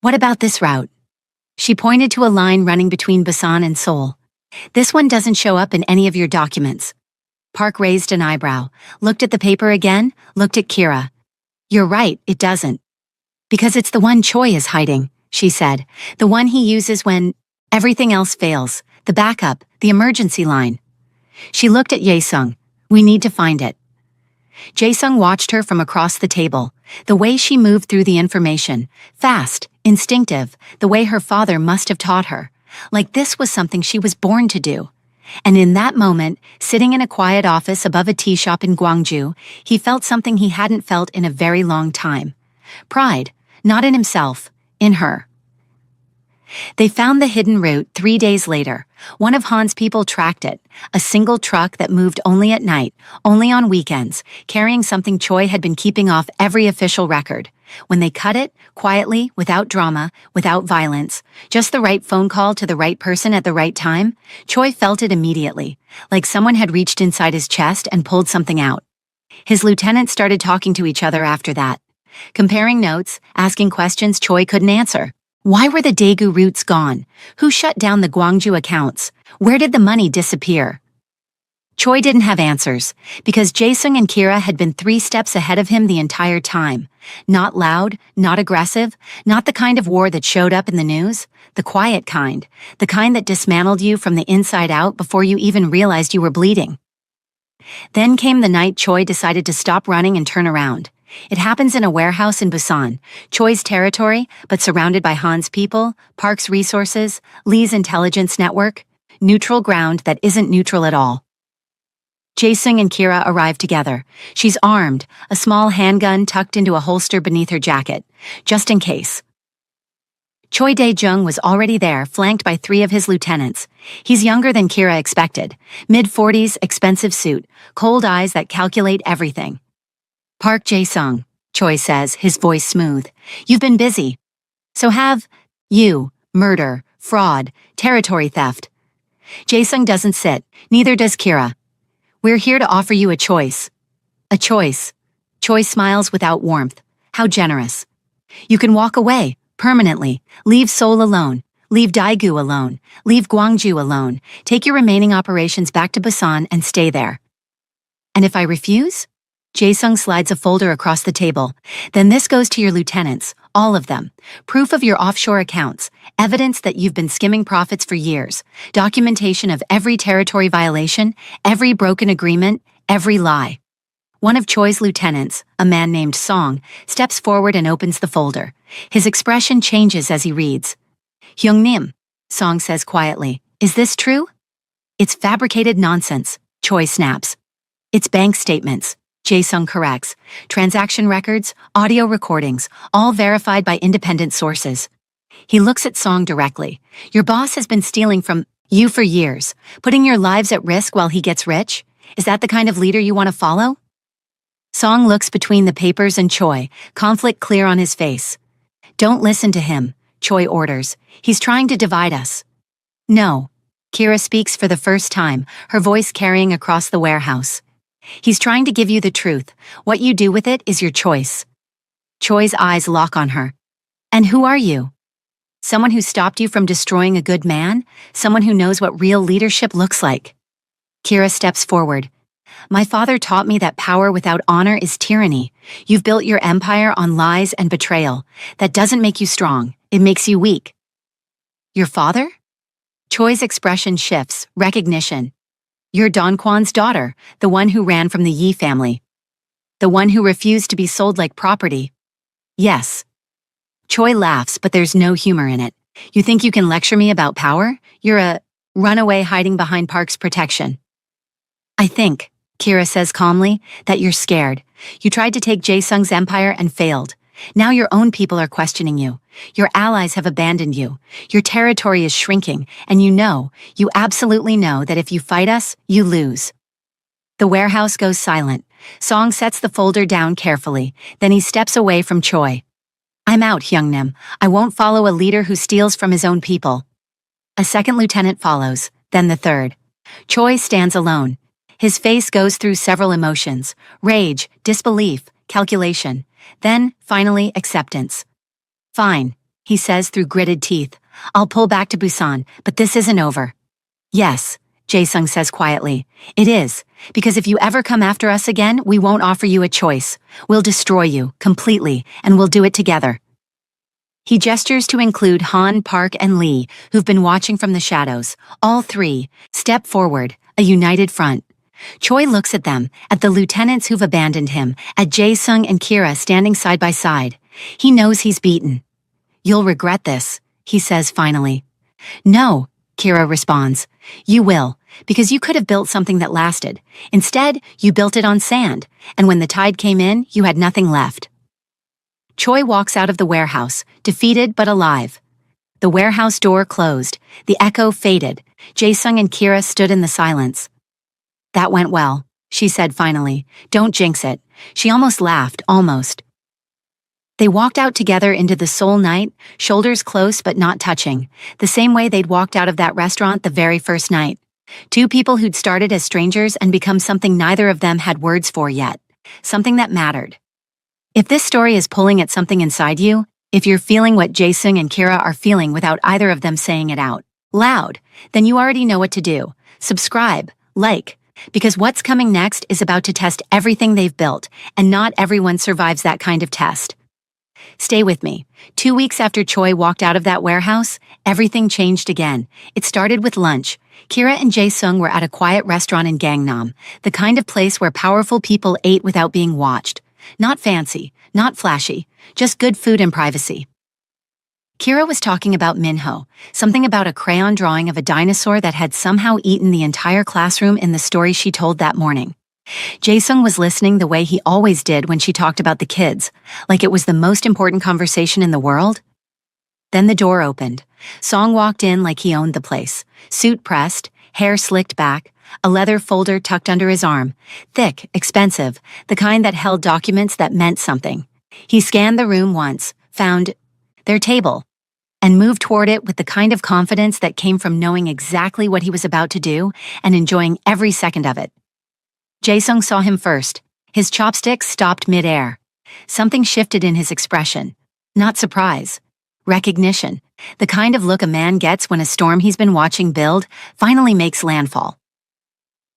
[SPEAKER 1] What about this route? She pointed to a line running between Busan and Seoul. This one doesn't show up in any of your documents. Park raised an eyebrow, looked at the paper again, looked at Kira. You're right, it doesn't. Because it's the one Choi is hiding, she said. The one he uses when everything else fails, the backup, the emergency line. She looked at Jae-sung. We need to find it. Jae-sung watched her from across the table, the way she moved through the information, fast, instinctive, the way her father must have taught her, like this was something she was born to do. And in that moment, sitting in a quiet office above a tea shop in Gwangju, he felt something he hadn't felt in a very long time. Pride, not in himself, in her. They found the hidden route 3 days later. One of Han's people tracked it, a single truck that moved only at night, only on weekends, carrying something Choi had been keeping off every official record. When they cut it, quietly, without drama, without violence, just the right phone call to the right person at the right time, Choi felt it immediately, like someone had reached inside his chest and pulled something out. His lieutenants started talking to each other after that, comparing notes, asking questions Choi couldn't answer. Why were the Daegu routes gone? Who shut down the Gwangju accounts? Where did the money disappear? Choi didn't have answers, because Jae-sung and Kira had been 3 steps ahead of him the entire time. Not loud, not aggressive, not the kind of war that showed up in the news, the quiet kind, the kind that dismantled you from the inside out before you even realized you were bleeding. Then came the night Choi decided to stop running and turn around. It happens in a warehouse in Busan, Choi's territory, but surrounded by Han's people, Park's resources, Lee's intelligence network, neutral ground that isn't neutral at all. Jae-sung and Kira arrive together. She's armed, a small handgun tucked into a holster beneath her jacket, just in case. Choi Dae-jung was already there, flanked by 3 of his lieutenants. He's younger than Kira expected. Mid-40s, expensive suit, cold eyes that calculate everything. Park Jae-sung, Choi says, his voice smooth. You've been busy. So have you. Murder, fraud, territory theft. Jae-sung doesn't sit, neither does Kira. We're here to offer you a choice. A choice. Choi smiles without warmth. How generous. You can walk away, permanently, leave Seoul alone, leave Daegu alone, leave Gwangju alone, take your remaining operations back to Busan and stay there. And if I refuse? Jae-sung slides a folder across the table. Then this goes to your lieutenants, all of them. Proof of your offshore accounts, evidence that you've been skimming profits for years, documentation of every territory violation, every broken agreement, every lie. One of Choi's lieutenants, a man named Song, steps forward and opens the folder. His expression changes as he reads. Hyung-nim, Song says quietly, is this true? It's fabricated nonsense, Choi snaps. It's bank statements. Jae-sung corrects. Transaction records, audio recordings, all verified by independent sources. He looks at Song directly. Your boss has been stealing from you for years, putting your lives at risk while he gets rich? Is that the kind of leader you want to follow? Song looks between the papers and Choi, conflict clear on his face. Don't listen to him, Choi orders. He's trying to divide us. No. Kira speaks for the first time, her voice carrying across the warehouse. He's trying to give you the truth. What you do with it is your choice. Choi's eyes lock on her. And who are you? Someone who stopped you from destroying a good man? Someone who knows what real leadership looks like? Kira steps forward. My father taught me that power without honor is tyranny. You've built your empire on lies and betrayal. That doesn't make you strong. It makes you weak. Your father? Choi's expression shifts, recognition. You're Don Kwan's daughter, the one who ran from the Yi family. The one who refused to be sold like property. Yes. Choi laughs, but there's no humor in it. You think you can lecture me about power? You're a runaway hiding behind Park's protection. I think, Kira says calmly, that you're scared. You tried to take Jae-sung's empire and failed. Now your own people are questioning you. Your allies have abandoned you. Your territory is shrinking, and you absolutely know that if you fight us, you lose. The warehouse goes silent. Song sets the folder down carefully, then he steps away from Choi. I'm out, Hyung-nim. I won't follow a leader who steals from his own people. A second lieutenant follows, then the third. Choi stands alone. His face goes through several emotions: rage, disbelief, calculation. Then, finally, acceptance. Fine, he says through gritted teeth. I'll pull back to Busan, but this isn't over. Yes, Jae-sung says quietly. It is, because if you ever come after us again, we won't offer you a choice. We'll destroy you, completely, and we'll do it together. He gestures to include Han, Park, and Lee, who've been watching from the shadows. All 3 step forward, a united front. Choi looks at them, at the lieutenants who've abandoned him, at Jae-sung and Kira standing side by side. He knows he's beaten. You'll regret this, he says finally. No, Kira responds. You will, because you could have built something that lasted. Instead, you built it on sand, and when the tide came in, you had nothing left. Choi walks out of the warehouse, defeated but alive. The warehouse door closed. The echo faded. Jae-sung and Kira stood in the silence. That went well, she said finally. Don't jinx it. She almost laughed, almost. They walked out together into the Seoul night, shoulders close but not touching, the same way they'd walked out of that restaurant the very first night. 2 people who'd started as strangers and become something neither of them had words for yet. Something that mattered. If this story is pulling at something inside you, If you're feeling what Jae-sung and Kira are feeling without either of them saying it out loud, then you already know what to do. Subscribe, like, because what's coming next is about to test everything they've built, and not everyone survives that kind of test. Stay with me. 2 weeks after Choi walked out of that warehouse, everything changed again. It started with lunch. Kira and Jae-sung were at a quiet restaurant in Gangnam, the kind of place where powerful people ate without being watched. Not fancy, not flashy, just good food and privacy. Kira was talking about Minho, something about a crayon drawing of a dinosaur that had somehow eaten the entire classroom in the story she told that morning. Jae-sung was listening the way he always did when she talked about the kids, like it was the most important conversation in the world. Then the door opened. Song walked in like he owned the place, suit pressed, hair slicked back, a leather folder tucked under his arm, thick, expensive, the kind that held documents that meant something. He scanned the room once, found their table, and moved toward it with the kind of confidence that came from knowing exactly what he was about to do and enjoying every second of it. Jae-sung saw him first. His chopsticks stopped mid-air. Something shifted in his expression. Not surprise. Recognition. The kind of look a man gets when a storm he's been watching build finally makes landfall.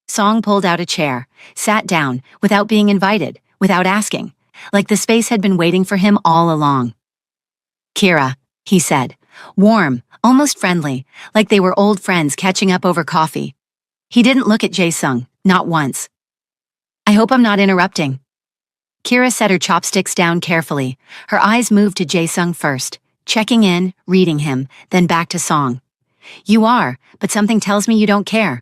[SPEAKER 1] Song pulled out a chair, sat down, without being invited, without asking, like the space had been waiting for him all along. "Kira," he said, warm, almost friendly, like they were old friends catching up over coffee. He didn't look at Jae-sung, not once. "I hope I'm not interrupting." Kira set her chopsticks down carefully. Her eyes moved to Jae-sung first, checking in, reading him, then back to Song. "You are, but something tells me you don't care."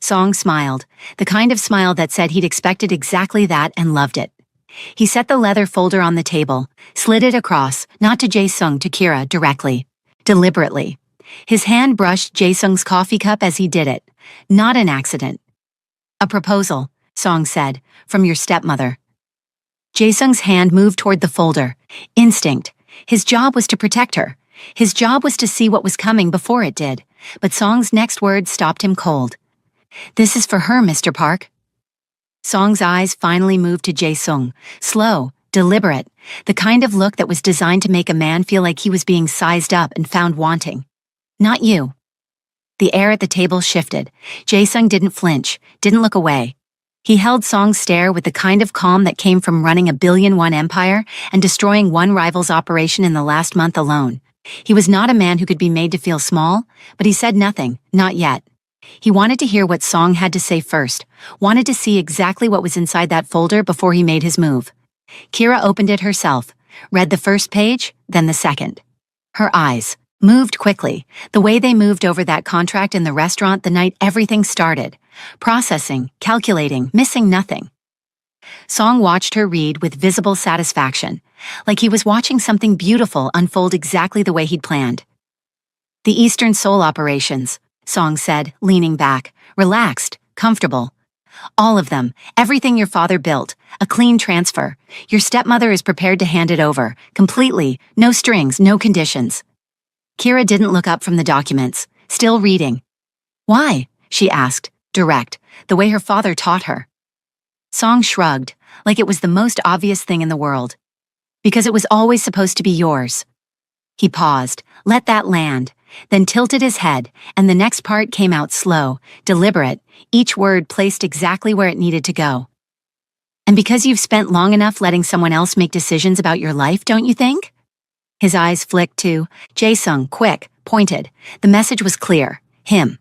[SPEAKER 1] Song smiled, the kind of smile that said he'd expected exactly that and loved it. He set the leather folder on the table, slid it across, not to Jae-sung, to Kira directly, deliberately. His hand brushed Jae-sung's coffee cup as he did it. Not an accident. "A proposal," Song said, "from your stepmother." Jae-sung's hand moved toward the folder. Instinct. His job was to protect her. His job was to see what was coming before it did. But Song's next words stopped him cold. "This is for her, Mr. Park." Song's eyes finally moved to Jae-sung, slow, deliberate, the kind of look that was designed to make a man feel like he was being sized up and found wanting. "Not you." The air at the table shifted. Jae-sung didn't flinch, didn't look away. He held Song's stare with the kind of calm that came from running a billion-won empire and destroying one rival's operation in the last month alone. He was not a man who could be made to feel small, but he said nothing, not yet. He wanted to hear what Song had to say first, wanted to see exactly what was inside that folder before he made his move. Kira opened it herself, read the first page, then the second. Her eyes moved quickly, the way they moved over that contract in the restaurant the night everything started. Processing, calculating, missing nothing. Song watched her read with visible satisfaction, like he was watching something beautiful unfold exactly the way he'd planned. "The Eastern Seoul operations," Song said, leaning back, relaxed, comfortable. "All of them, everything your father built, a clean transfer. Your stepmother is prepared to hand it over, completely, no strings, no conditions." Kira didn't look up from the documents, still reading. "Why?" she asked, direct, the way her father taught her. Song shrugged, like it was the most obvious thing in the world. "Because it was always supposed to be yours." He paused, let that land, then tilted his head, and the next part came out slow, deliberate, each word placed exactly where it needed to go. "And because you've spent long enough letting someone else make decisions about your life, don't you think?" His eyes flicked to Jae-sung, quick, pointed. The message was clear. Him.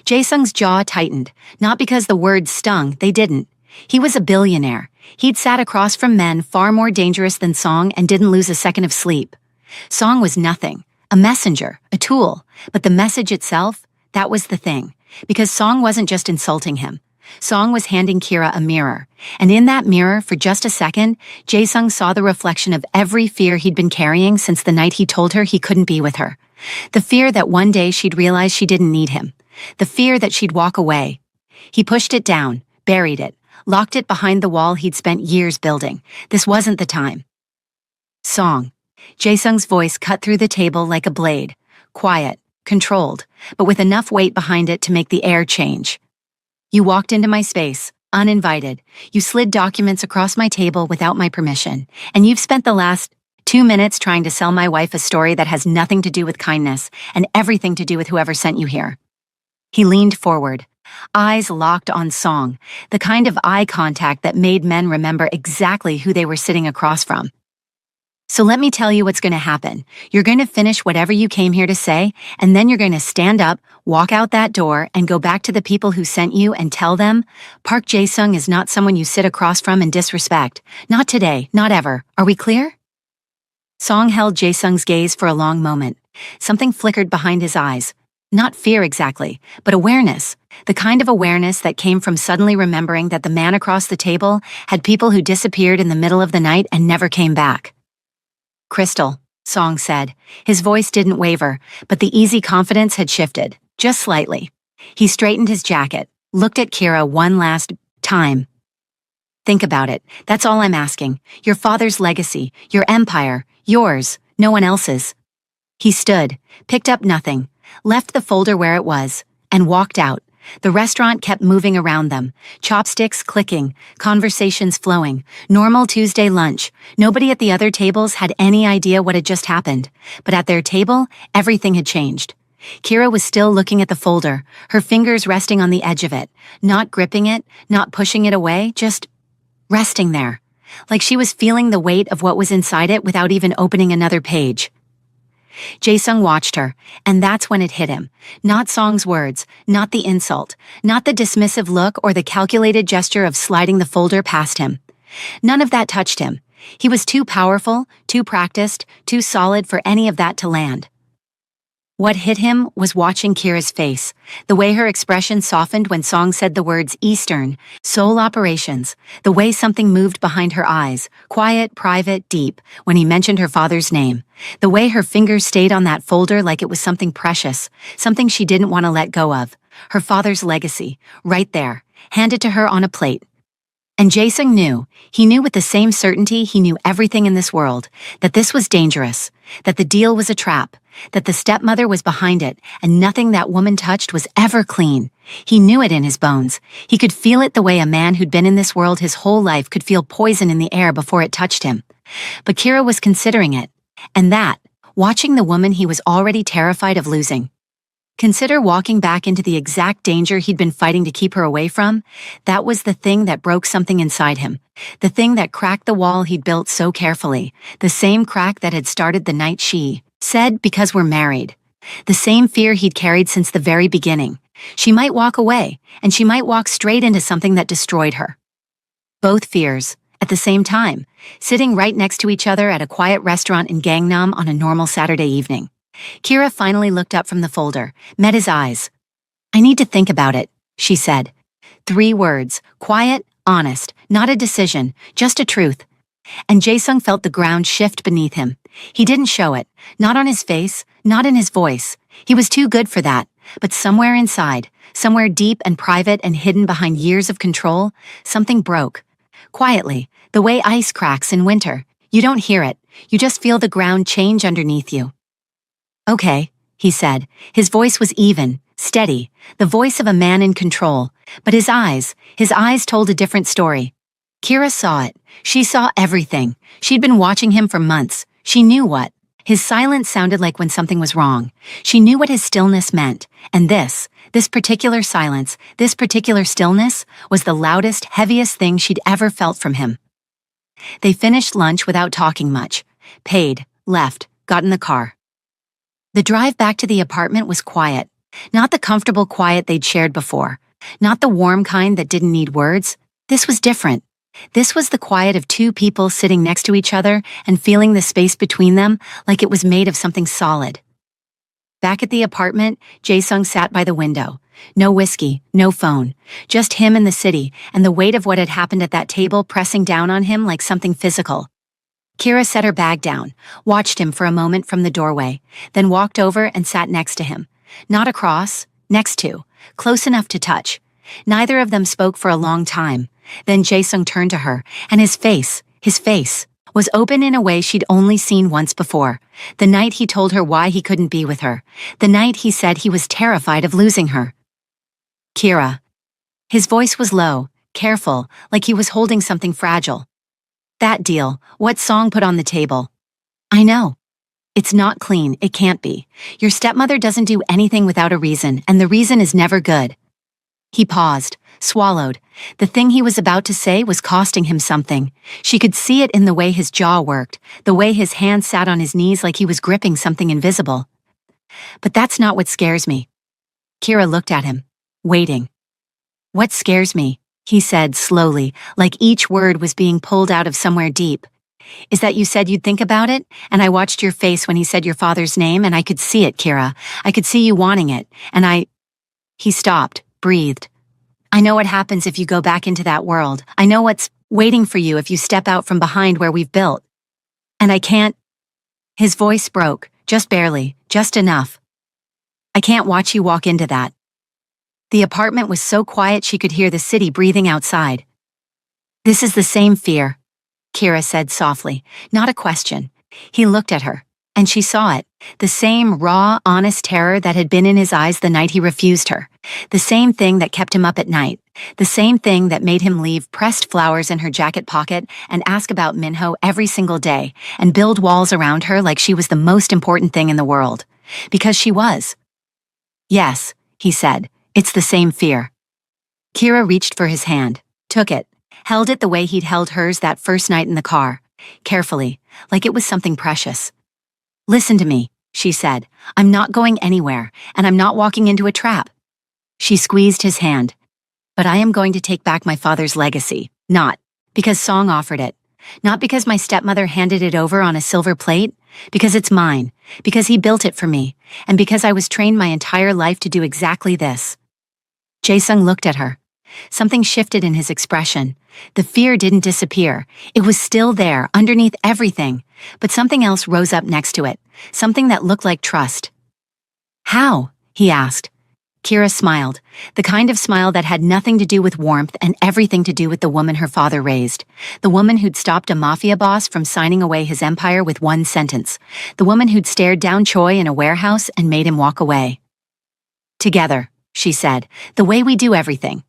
[SPEAKER 1] Jae-sung's jaw tightened, not because the words stung, they didn't. He was a billionaire. He'd sat across from men far more dangerous than Song and didn't lose a second of sleep. Song was nothing, a messenger, a tool, but the message itself, that was the thing, because Song wasn't just insulting him. Song was handing Kira a mirror, and in that mirror, for just a second, Jae-sung saw the reflection of every fear he'd been carrying since the night he told her he couldn't be with her. The fear that one day she'd realize she didn't need him. The fear that she'd walk away. He pushed it down, buried it, locked it behind the wall he'd spent years building. This wasn't the time. "Song." Jae-sung's voice cut through the table like a blade. Quiet, controlled, but with enough weight behind it to make the air change. "You walked into my space, uninvited. You slid documents across my table without my permission, and you've spent the last 2 minutes trying to sell my wife a story that has nothing to do with kindness and everything to do with whoever sent you here." He leaned forward, eyes locked on Song, the kind of eye contact that made men remember exactly who they were sitting across from. "So let me tell you what's going to happen. You're going to finish whatever you came here to say, and then you're going to stand up, walk out that door, and go back to the people who sent you and tell them, Park Jae-sung is not someone you sit across from and disrespect. Not today, not ever. Are we clear?" Song held Jae-sung's gaze for a long moment. Something flickered behind his eyes. Not fear exactly, but awareness. The kind of awareness that came from suddenly remembering that the man across the table had people who disappeared in the middle of the night and never came back. "Crystal," Song said. His voice didn't waver, but the easy confidence had shifted, just slightly. He straightened his jacket, looked at Kira one last time. "Think about it. That's all I'm asking. Your father's legacy, your empire, yours, no one else's." He stood, picked up nothing, left the folder where it was, and walked out. The restaurant kept moving around them, chopsticks clicking, conversations flowing, normal Tuesday lunch. Nobody at the other tables had any idea what had just happened, but at their table, everything had changed. Kira was still looking at the folder, her fingers resting on the edge of it, not gripping it, not pushing it away, just resting there, like she was feeling the weight of what was inside it without even opening another page. Jae-sung watched her, and that's when it hit him. Not Song's words, not the insult, not the dismissive look or the calculated gesture of sliding the folder past him. None of that touched him. He was too powerful, too practiced, too solid for any of that to land. What hit him was watching Kira's face, the way her expression softened when Song said the words Eastern, Seoul operations, the way something moved behind her eyes, quiet, private, deep, when he mentioned her father's name, the way her fingers stayed on that folder like it was something precious, something she didn't want to let go of, her father's legacy, right there, handed to her on a plate. And Jae-sung knew, he knew with the same certainty he knew everything in this world, that this was dangerous, that the deal was a trap, that the stepmother was behind it, and nothing that woman touched was ever clean. He knew it in his bones. He could feel it the way a man who'd been in this world his whole life could feel poison in the air before it touched him. But Kira was considering it, and that, watching the woman he was already terrified of losing. Consider walking back into the exact danger he'd been fighting to keep her away from. That was the thing that broke something inside him. The thing that cracked the wall he'd built so carefully. The same crack that had started the night she said, "Because we're married." The same fear he'd carried since the very beginning. She might walk away, and she might walk straight into something that destroyed her. Both fears, at the same time, sitting right next to each other at a quiet restaurant in Gangnam on a normal Saturday evening. Kira finally looked up from the folder, met his eyes. "I need to think about it," she said. 3 words, quiet, honest, not a decision, just a truth. And Jae-sung felt the ground shift beneath him. He didn't show it, not on his face, not in his voice. He was too good for that. But somewhere inside, somewhere deep and private and hidden behind years of control, something broke. Quietly, the way ice cracks in winter. You don't hear it, you just feel the ground change underneath you. "Okay," he said. His voice was even, steady, the voice of a man in control. But his eyes told a different story. Kira saw it. She saw everything. She'd been watching him for months. She knew what. His silence sounded like when something was wrong. She knew what his stillness meant. And this particular silence, this particular stillness, was the loudest, heaviest thing she'd ever felt from him. They finished lunch without talking much. Paid, left, got in the car. The drive back to the apartment was quiet. Not the comfortable quiet they'd shared before. Not the warm kind that didn't need words. This was different. This was the quiet of 2 people sitting next to each other and feeling the space between them like it was made of something solid. Back at the apartment, Jae-sung sat by the window. No whiskey, no phone. Just him and the city, and the weight of what had happened at that table pressing down on him like something physical. Kira set her bag down, watched him for a moment from the doorway, then walked over and sat next to him. Not across, next to, close enough to touch. Neither of them spoke for a long time. Then Jae-sung turned to her, and his face, was open in a way she'd only seen once before. The night he told her why he couldn't be with her. The night he said he was terrified of losing her. "Kira." His voice was low, careful, like he was holding something fragile. "That deal, what Song put on the table." I know. It's not clean, it can't be. Your stepmother doesn't do anything without a reason, and the reason is never good. He paused, swallowed. The thing he was about to say was costing him something. She could see it in the way his jaw worked, the way his hand sat on his knees like he was gripping something invisible. But that's not what scares me. Kira looked at him, waiting. What scares me, he said slowly, like each word was being pulled out of somewhere deep, is that you said you'd think about it, and I watched your face when he said your father's name, and I could see it, Kira. I could see you wanting it, and He stopped, breathed. I know what happens if you go back into that world. I know what's waiting for you if you step out from behind where we've built. And I can't. His voice broke, just barely, just enough. I can't watch you walk into that. The apartment was so quiet she could hear the city breathing outside. This is the same fear, Kira said softly, not a question. He looked at her, and she saw it, the same raw, honest terror that had been in his eyes the night he refused her, the same thing that kept him up at night, the same thing that made him leave pressed flowers in her jacket pocket and ask about Minho every single day and build walls around her like she was the most important thing in the world. Because she was. Yes, he said, it's the same fear. Kira reached for his hand, took it, held it the way he'd held hers that first night in the car, carefully, like it was something precious. Listen to me, she said. I'm not going anywhere, and I'm not walking into a trap. She squeezed his hand. But I am going to take back my father's legacy, not because Song offered it, not because my stepmother handed it over on a silver plate, because it's mine, because he built it for me, and because I was trained my entire life to do exactly this. Jae-sung looked at her. Something shifted in his expression. The fear didn't disappear. It was still there, underneath everything, but something else rose up next to it, something that looked like trust. How? He asked. Kira smiled, the kind of smile that had nothing to do with warmth and everything to do with the woman her father raised, the woman who'd stopped a mafia boss from signing away his empire with one sentence, the woman who'd stared down Choi in a warehouse and made him walk away. Together, she said, the way we do everything.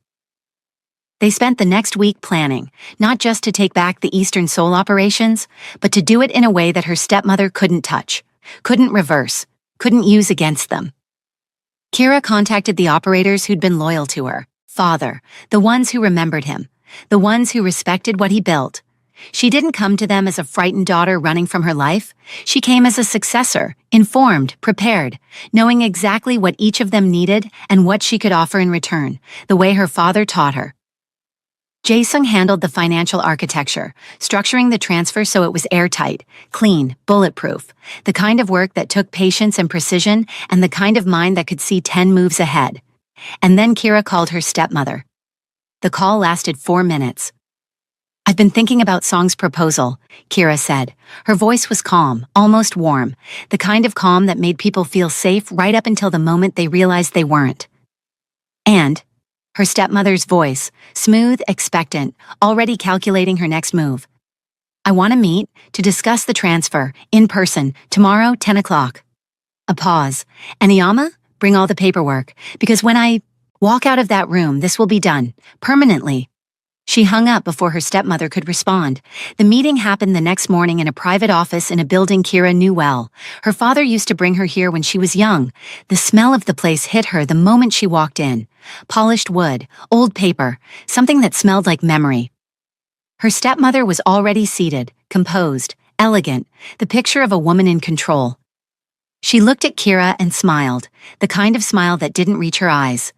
[SPEAKER 1] They spent the next week planning, not just to take back the Eastern Seoul operations, but to do it in a way that her stepmother couldn't touch, couldn't reverse, couldn't use against them. Kira contacted the operators who'd been loyal to her, father, the ones who remembered him, the ones who respected what he built. She didn't come to them as a frightened daughter running from her life. She came as a successor, informed, prepared, knowing exactly what each of them needed and what she could offer in return, the way her father taught her. Jae-sung handled the financial architecture, structuring the transfer so it was airtight, clean, bulletproof, the kind of work that took patience and precision and the kind of mind that could see 10 moves ahead. And then Kira called her stepmother. The call lasted 4 minutes. I've been thinking about Song's proposal, Kira said. Her voice was calm, almost warm, the kind of calm that made people feel safe right up until the moment they realized they weren't. And her stepmother's voice, smooth, expectant, already calculating her next move. I want to meet, to discuss the transfer, in person, tomorrow, 10 o'clock. A pause. And Iyama, bring all the paperwork, because when I walk out of that room, this will be done, permanently. She hung up before her stepmother could respond. The meeting happened the next morning in a private office in a building Kira knew well. Her father used to bring her here when she was young. The smell of the place hit her the moment she walked in. Polished wood, old paper, something that smelled like memory. Her stepmother was already seated, composed, elegant, the picture of a woman in control. She looked at Kira and smiled, the kind of smile that didn't reach her eyes.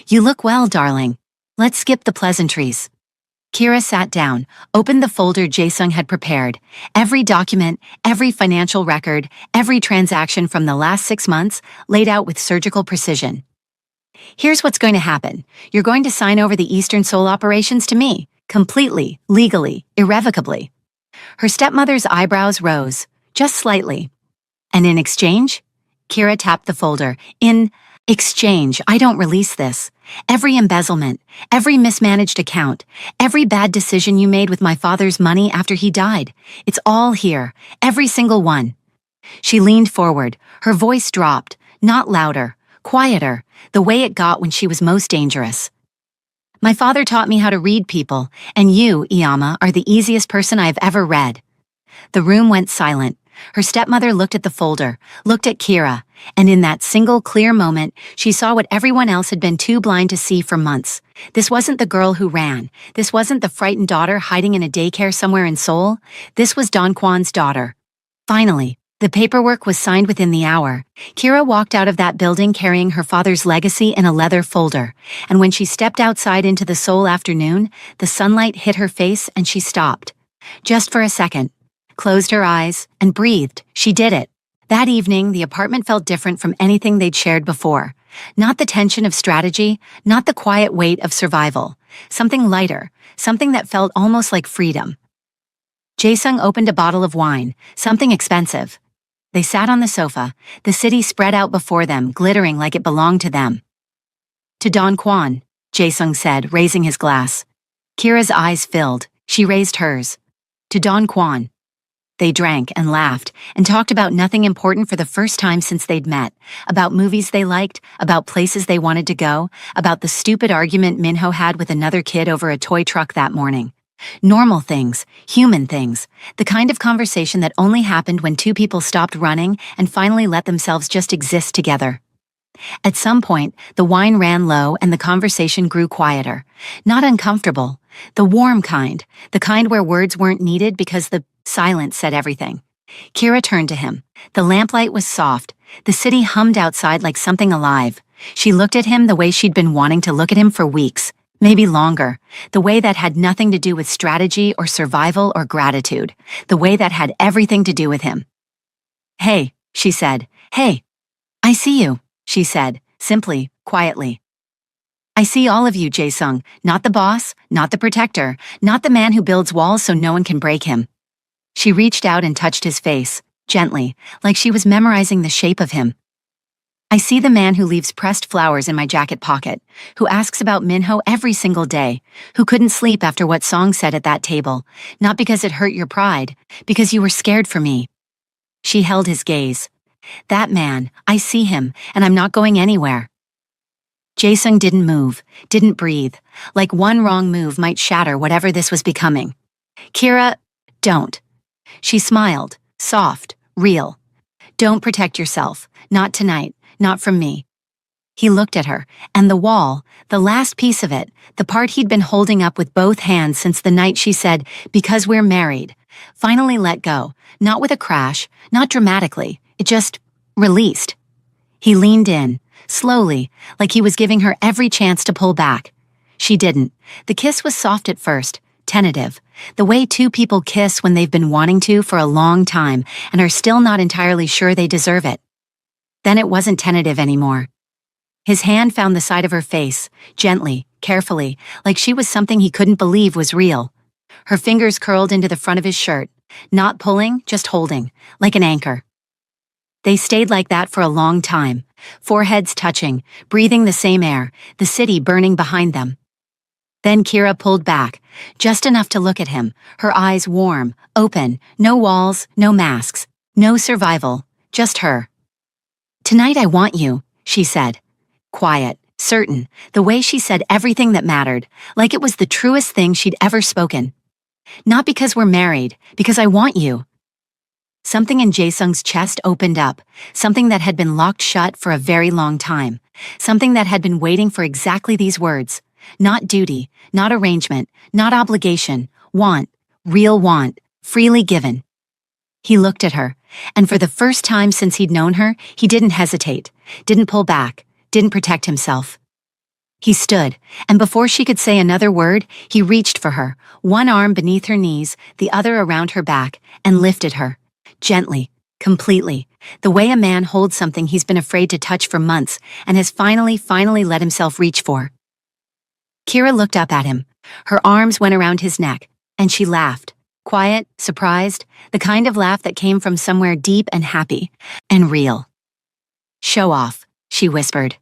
[SPEAKER 1] You look well, darling. Let's skip the pleasantries. Kira sat down, opened the folder Jae-sung had prepared. Every document, every financial record, every transaction from the last 6 months laid out with surgical precision. Here's what's going to happen. You're going to sign over the Eastern Seoul operations to me, completely, legally, irrevocably. Her stepmother's eyebrows rose, just slightly. And in exchange? Kira tapped the folder. In exchange, I don't release this. Every embezzlement, every mismanaged account, every bad decision you made with my father's money after he died. It's all here, every single one. She leaned forward, her voice dropped, not louder, quieter, the way it got when she was most dangerous. My father taught me how to read people, and you, Iyama, are the easiest person I've ever read. The room went silent, Her stepmother looked at the folder, looked at Kira, and in that single clear moment, she saw what everyone else had been too blind to see for months. This wasn't the girl who ran. This wasn't the frightened daughter hiding in a daycare somewhere in Seoul. This was Don Kwan's daughter. Finally, the paperwork was signed within the hour. Kira walked out of that building carrying her father's legacy in a leather folder, and when she stepped outside into the Seoul afternoon, the sunlight hit her face and she stopped. Just for a second. Closed her eyes, and breathed. She did it. That evening, the apartment felt different from anything they'd shared before. Not the tension of strategy, not the quiet weight of survival. Something lighter, something that felt almost like freedom. Jae-sung opened a bottle of wine, something expensive. They sat on the sofa, the city spread out before them, glittering like it belonged to them. To Don Kwan, Jae-sung said, raising his glass. Kira's eyes filled. She raised hers. To Don Kwan. They drank and laughed and talked about nothing important for the first time since they'd met, about movies they liked, about places they wanted to go, about the stupid argument Minho had with another kid over a toy truck that morning. Normal things, human things, the kind of conversation that only happened when two people stopped running and finally let themselves just exist together. At some point, the wine ran low and the conversation grew quieter. Not uncomfortable, the warm kind, the kind where words weren't needed because the silence said everything. Kira turned to him. The lamplight was soft. The city hummed outside like something alive. She looked at him the way she'd been wanting to look at him for weeks, maybe longer, the way that had nothing to do with strategy or survival or gratitude, the way that had everything to do with him. "Hey," she said. "Hey." "I see you," she said, simply, quietly. "I see all of you, Jae-sung, not the boss, not the protector, not the man who builds walls so no one can break him." She reached out and touched his face, gently, like she was memorizing the shape of him. "I see the man who leaves pressed flowers in my jacket pocket, who asks about Minho every single day, who couldn't sleep after what Song said at that table, not because it hurt your pride, because you were scared for me." She held his gaze. "That man, I see him, and I'm not going anywhere." Jae-sung didn't move, didn't breathe, like one wrong move might shatter whatever this was becoming. "Kira, don't." She smiled, soft, real. "Don't protect yourself, not tonight, not from me." He looked at her, and the wall, the last piece of it, the part he'd been holding up with both hands since the night she said, "Because we're married," finally let go, not with a crash, not dramatically, it just released. He leaned in, slowly, like he was giving her every chance to pull back. She didn't. The kiss was soft at first, tentative, the way two people kiss when they've been wanting to for a long time and are still not entirely sure they deserve it. Then it wasn't tentative anymore. His hand found the side of her face, gently, carefully, like she was something he couldn't believe was real. Her fingers curled into the front of his shirt, not pulling, just holding, like an anchor. They stayed like that for a long time, foreheads touching, breathing the same air, the city burning behind them. Then Kira pulled back, just enough to look at him, her eyes warm, open, no walls, no masks, no survival, just her. "Tonight I want you," she said. Quiet, certain, the way she said everything that mattered, like it was the truest thing she'd ever spoken. "Not because we're married, because I want you." Something in Jae-sung's chest opened up, something that had been locked shut for a very long time, something that had been waiting for exactly these words. Not duty, not arrangement, not obligation, want, real want, freely given. He looked at her, and for the first time since he'd known her, he didn't hesitate, didn't pull back, didn't protect himself. He stood, and before she could say another word, he reached for her, one arm beneath her knees, the other around her back, and lifted her. Gently, completely, the way a man holds something he's been afraid to touch for months and has finally let himself reach for. Kira looked up at him. Her arms went around his neck, and she laughed. Quiet, surprised, the kind of laugh that came from somewhere deep and happy, and real. "Show off," she whispered.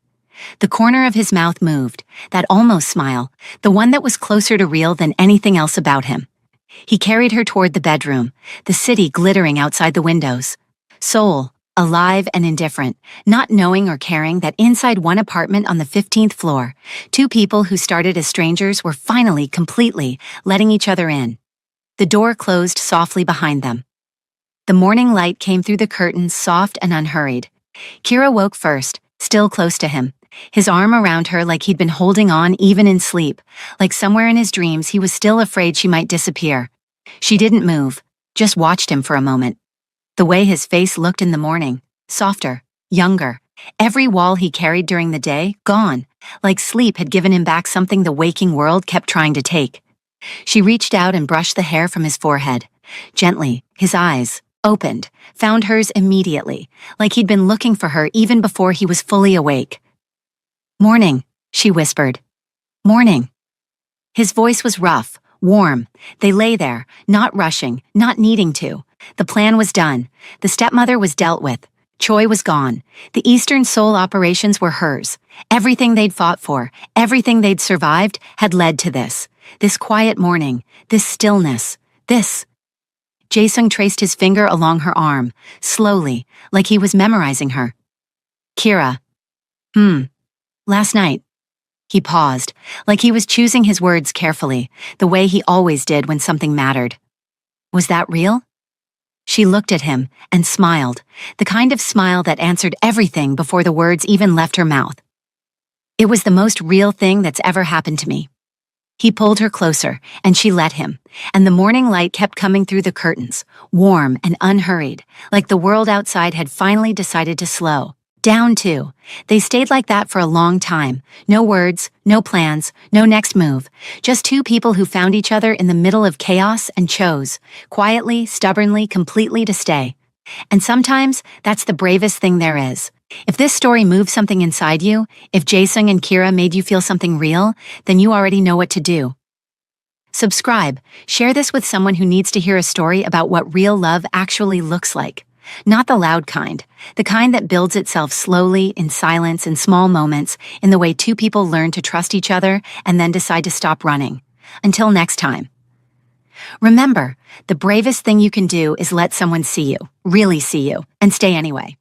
[SPEAKER 1] The corner of his mouth moved, that almost smile, the one that was closer to real than anything else about him. He carried her toward the bedroom, the city glittering outside the windows. Seoul, alive and indifferent, not knowing or caring that inside one apartment on the 15th floor, two people who started as strangers were finally, completely, letting each other in. The door closed softly behind them. The morning light came through the curtains, soft and unhurried. Kira woke first, still close to him, his arm around her like he'd been holding on even in sleep, like somewhere in his dreams he was still afraid she might disappear. She didn't move, just watched him for a moment. The way his face looked in the morning, softer, younger, every wall he carried during the day, gone, like sleep had given him back something the waking world kept trying to take. She reached out and brushed the hair from his forehead. Gently, his eyes, opened, found hers immediately, like he'd been looking for her even before he was fully awake. "Morning," she whispered. "Morning." His voice was rough, warm. They lay there, not rushing, not needing to. The plan was done. The stepmother was dealt with. Choi was gone. The Eastern Seoul operations were hers. Everything they'd fought for, everything they'd survived, had led to this. This quiet morning, this stillness, this. Jae-sung traced his finger along her arm, slowly, like he was memorizing her. "Kira. Last night." He paused, like he was choosing his words carefully, the way he always did when something mattered. "Was that real?" She looked at him and smiled, the kind of smile that answered everything before the words even left her mouth. "It was the most real thing that's ever happened to me." He pulled her closer, and she let him, and the morning light kept coming through the curtains, warm and unhurried, like the world outside had finally decided to slow down too. They stayed like that for a long time. No words, no plans, no next move. Just two people who found each other in the middle of chaos and chose, quietly, stubbornly, completely to stay. And sometimes, that's the bravest thing there is. If this story moved something inside you, if Jae-sung and Kira made you feel something real, then you already know what to do. Subscribe, share this with someone who needs to hear a story about what real love actually looks like. Not the loud kind, the kind that builds itself slowly, in silence, in small moments, in the way two people learn to trust each other and then decide to stop running. Until next time. Remember, the bravest thing you can do is let someone see you, really see you, and stay anyway.